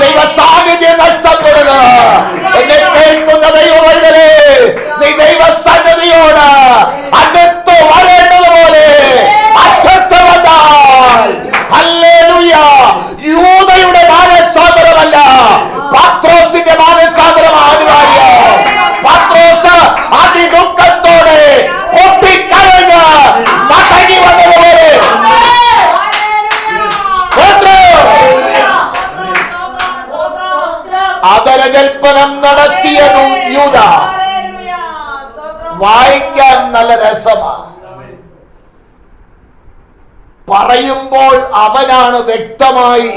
ദൈവ സാന്നിധ്യം നഷ്ടപ്പെടുന്നത്. എന്നെ കേൾക്കുന്ന ദൈവമൈതലേ, നീ ദൈവ സന്നിധിയോട് അടുത്ത് വരേണ്ടതുപോലെ അറ്റത്ത് വന്നാൽ, ഹല്ലേലൂയ, യൂദയുടെ മാനസാന്തരമല്ല, പത്രോസിന്റെ മാനസാന്തരമാണ് അനിവാര്യം. പത്രോസ് അതിദുഃഖത്തോടെ പൊട്ടിക്കരഞ്ഞ് മടങ്ങി വന്നതുപോലെ ആദരജൽപ്പനം നടത്തിയതും യൂദ. വായിക്കാൻ നല്ല രസമാണ്. പറയുമ്പോൾ അവനാണ് വ്യക്തമായി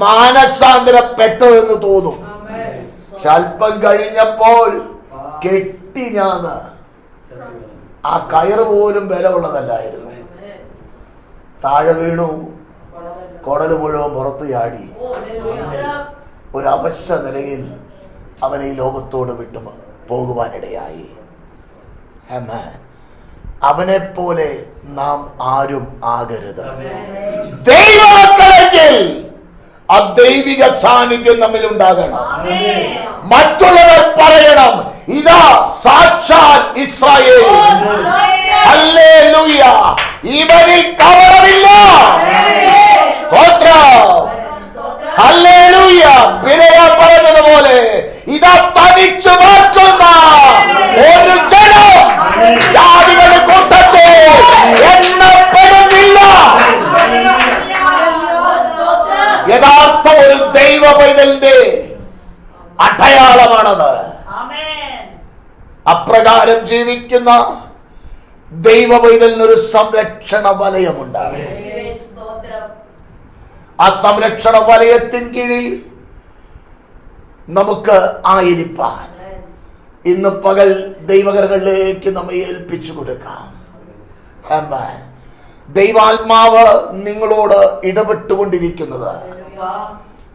മാനസാന്തരപ്പെട്ടതെന്ന് തോന്നും. അല്പം കഴിഞ്ഞപ്പോൾ കെട്ടിഞ്ഞാന്ന് ആ കയറ് പോലും ബലമുള്ളതല്ലായിരുന്നു. താഴെ വീണു, കുടല് മുഴുവൻ പുറത്തു ചാടി. ഒരു അവശ്യ നിലയിൽ അവനെ ഈ ലോകത്തോട് വിട്ടു പോകുവാനിടയായി. അവനെ പോലെ നാം ആരും ആകരുത്. ദൈവമക്കളെങ്കിൽ ആ ദൈവിക സാന്നിധ്യം നമ്മിൽ ഉണ്ടാകണം. മറ്റുള്ളവർ പറയണം, ഇതാ സാക്ഷാൽ ഇസ്രായേൽ, ഹല്ലേലൂയ, ഇവനിൽ കപടമില്ല. ഹല്ലേലൂയ. ബിലയാ പറഞ്ഞതുപോലെ ഇതാ തനിച്ചു മാറ്റുന്ന ഒരു ജനം ജാതികളുടെ കൂട്ടത്തിൽ എണ്ണപ്പെടുന്നില്ല. യഥാർത്ഥ ഒരു ദൈവ പൈതലിന്റെ അടയാളമാണത്. അപ്രകാരം ജീവിക്കുന്ന ദൈവ പൈതലിനൊരു സംരക്ഷണ വലയമുണ്ട്. ആ സംരക്ഷണ വലയത്തിൻ കീഴിൽ നമുക്ക് ആയിരിക്കാൻ ഇന്ന് പകൽ ദൈവകരങ്ങളിലേക്ക് നമ്മെ ഏൽപ്പിച്ചു കൊടുക്കാം. ദൈവാത്മാവ് നിങ്ങളോട് ഇടപെട്ടുകൊണ്ടിരിക്കുന്നത്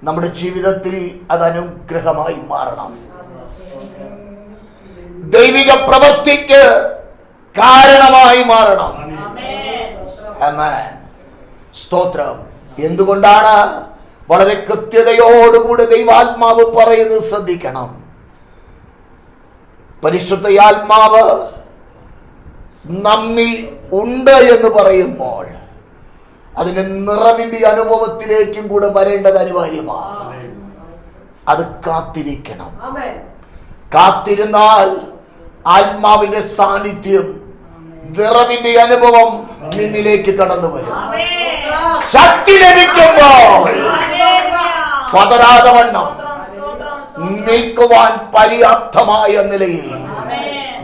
നമ്മുടെ ജീവിതത്തിൽ അത് അനുഗ്രഹമായി മാറണം. ദൈവിക പ്രവൃത്തിക്ക് കാരണമായി മാറണം. സ്തോത്രം. എന്തുകൊണ്ടാണ്? വളരെ കൃത്യതയോടുകൂടി ദൈവാത്മാവ് പറയുന്നത് ശ്രദ്ധിക്കണം. പരിശുദ്ധയാത്മാവ് നമ്മിൽ ഉണ്ട് എന്ന് പറയുമ്പോൾ അതിന്റെ നിറവിന്റെ അനുഭവത്തിലേക്കും കൂടെ വരേണ്ടത് അനിവാര്യമാണ്. അത് കാത്തിരിക്കണം. കാത്തിരുന്നാൽ ആത്മാവിന്റെ സാന്നിധ്യം, നിറവിന്റെ അനുഭവം നിന്നിലേക്ക് കടന്നു വരും. ശക്തി ലഭിക്കുമ്പോൾ പതരാതെ വണ്ണം നിൽക്കുവാൻ പര്യാപ്തമായ നിലയിൽ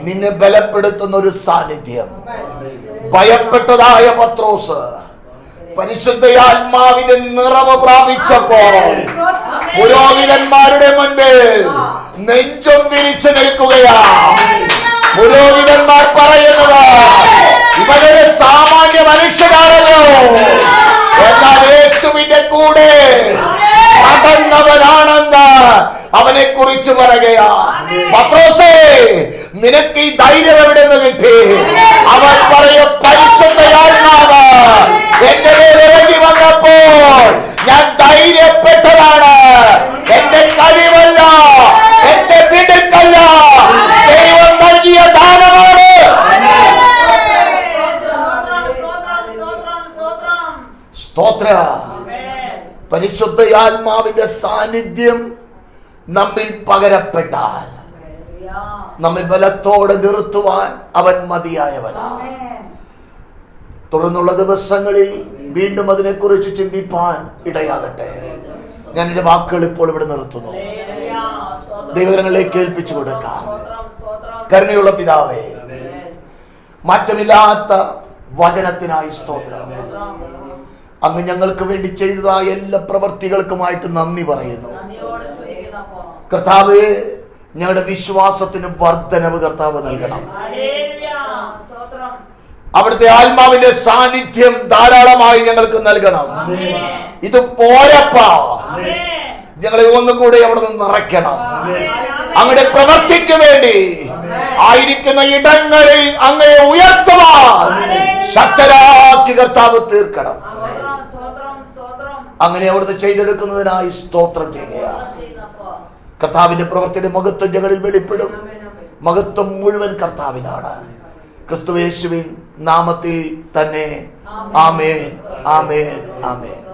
നിന്നെ ബലപ്പെടുത്തുന്ന ഒരു സാന്നിധ്യം. ഭയപ്പെട്ടതായ പത്രോസ് പരിശുദ്ധയാത്മാവിന്റെ നിറവ് പ്രാപിച്ചപ്പോൾ പുരോഹിതന്മാരുടെ മുൻപിൽ നെഞ്ചും വിരിച്ചു നിൽക്കുകയാ. പുരോഹിതന്മാർ പറയുന്നത്, ഇവരൊരു സാമാന്യ മനുഷ്യനാണല്ലോ, എന്നാൽ യേശുവിന്റെ കൂടെ നടന്നവനാണെന്ന് അവനെ കുറിച്ച് പറയുകയാ. പത്രോസേ, നിനക്ക് ഈ ധൈര്യം എവിടെ നിന്ന് കിട്ടി? അവൻ പറയും, പരിശുദ്ധയാത്മാവ് എന്റെ മേൽ ഇറങ്ങി വന്നപ്പോൾ ഞാൻ ധൈര്യപ്പെട്ടതാണ്. എന്റെ കഴിവല്ല, എന്റെ മിടുക്കല്ല, ദൈവം നൽകിയ ദാനമാണ്. സ്തോത്രം. പരിശുദ്ധയാത്മാവിന്റെ സാന്നിധ്യം നമ്മിൽ പകരപ്പെട്ടാൽ നമ്മെ ബലത്തോടെ നിർത്തുവാൻ അവൻ മതിയായവനാണ്. തുടർന്നുള്ള ദിവസങ്ങളിൽ വീണ്ടും അതിനെക്കുറിച്ച് ചിന്തിപ്പാൻ ഇടയാകട്ടെ. ഞാൻ എന്റെ വാക്കുകൾ ഇപ്പോൾ ഇവിടെ നിർത്തുന്നു. ദൈവങ്ങളിലേക്ക് ഏൽപ്പിച്ചു കൊടുക്കാം. കരുണയുള്ള പിതാവേ, മാറ്റമില്ലാത്ത വചനത്തിനായി സ്തോത്രം. അങ്ങ് ഞങ്ങൾക്ക് വേണ്ടി ചെയ്തതായ എല്ലാ പ്രവൃത്തികൾക്കുമായിട്ട് നന്ദി പറയുന്നു. കർത്താവ്, ഞങ്ങളുടെ വിശ്വാസത്തിന് വർധനവ് കർത്താവ് നൽകണം. അവിടുത്തെ ആത്മാവിന്റെ സാന്നിധ്യം ധാരാളമായി ഞങ്ങൾക്ക് നൽകണം. ഇത് പോരപ്പാ, ഞങ്ങളെ ഒന്നുകൂടെ അവിടെ നിന്ന് നിറയ്ക്കണം. അങ്ങയുടെ പ്രവൃത്തിക്ക് വേണ്ടി ആയിരിക്കുന്ന ഇടങ്ങളിൽ അങ്ങയെ ഉയർത്തുവാൻ ശക്തരാക്കി കർത്താവ് തീർക്കണം. അങ്ങനെ അവിടുന്ന് ചെയ്തെടുക്കുന്നതിനായി സ്തോത്രം ചെയ്യുകയാണ്. കർത്താവിന്റെ പ്രവൃത്തിയുടെ മഹത്വം ഞങ്ങളിൽ വെളിപ്പെടും. മഹത്വം മുഴുവൻ കർത്താവിനാണ്. ക്രിസ്തുയേശുവിൻ നാമത്തിൽ തന്നെ. ആമേൻ, ആമേൻ, ആമേൻ.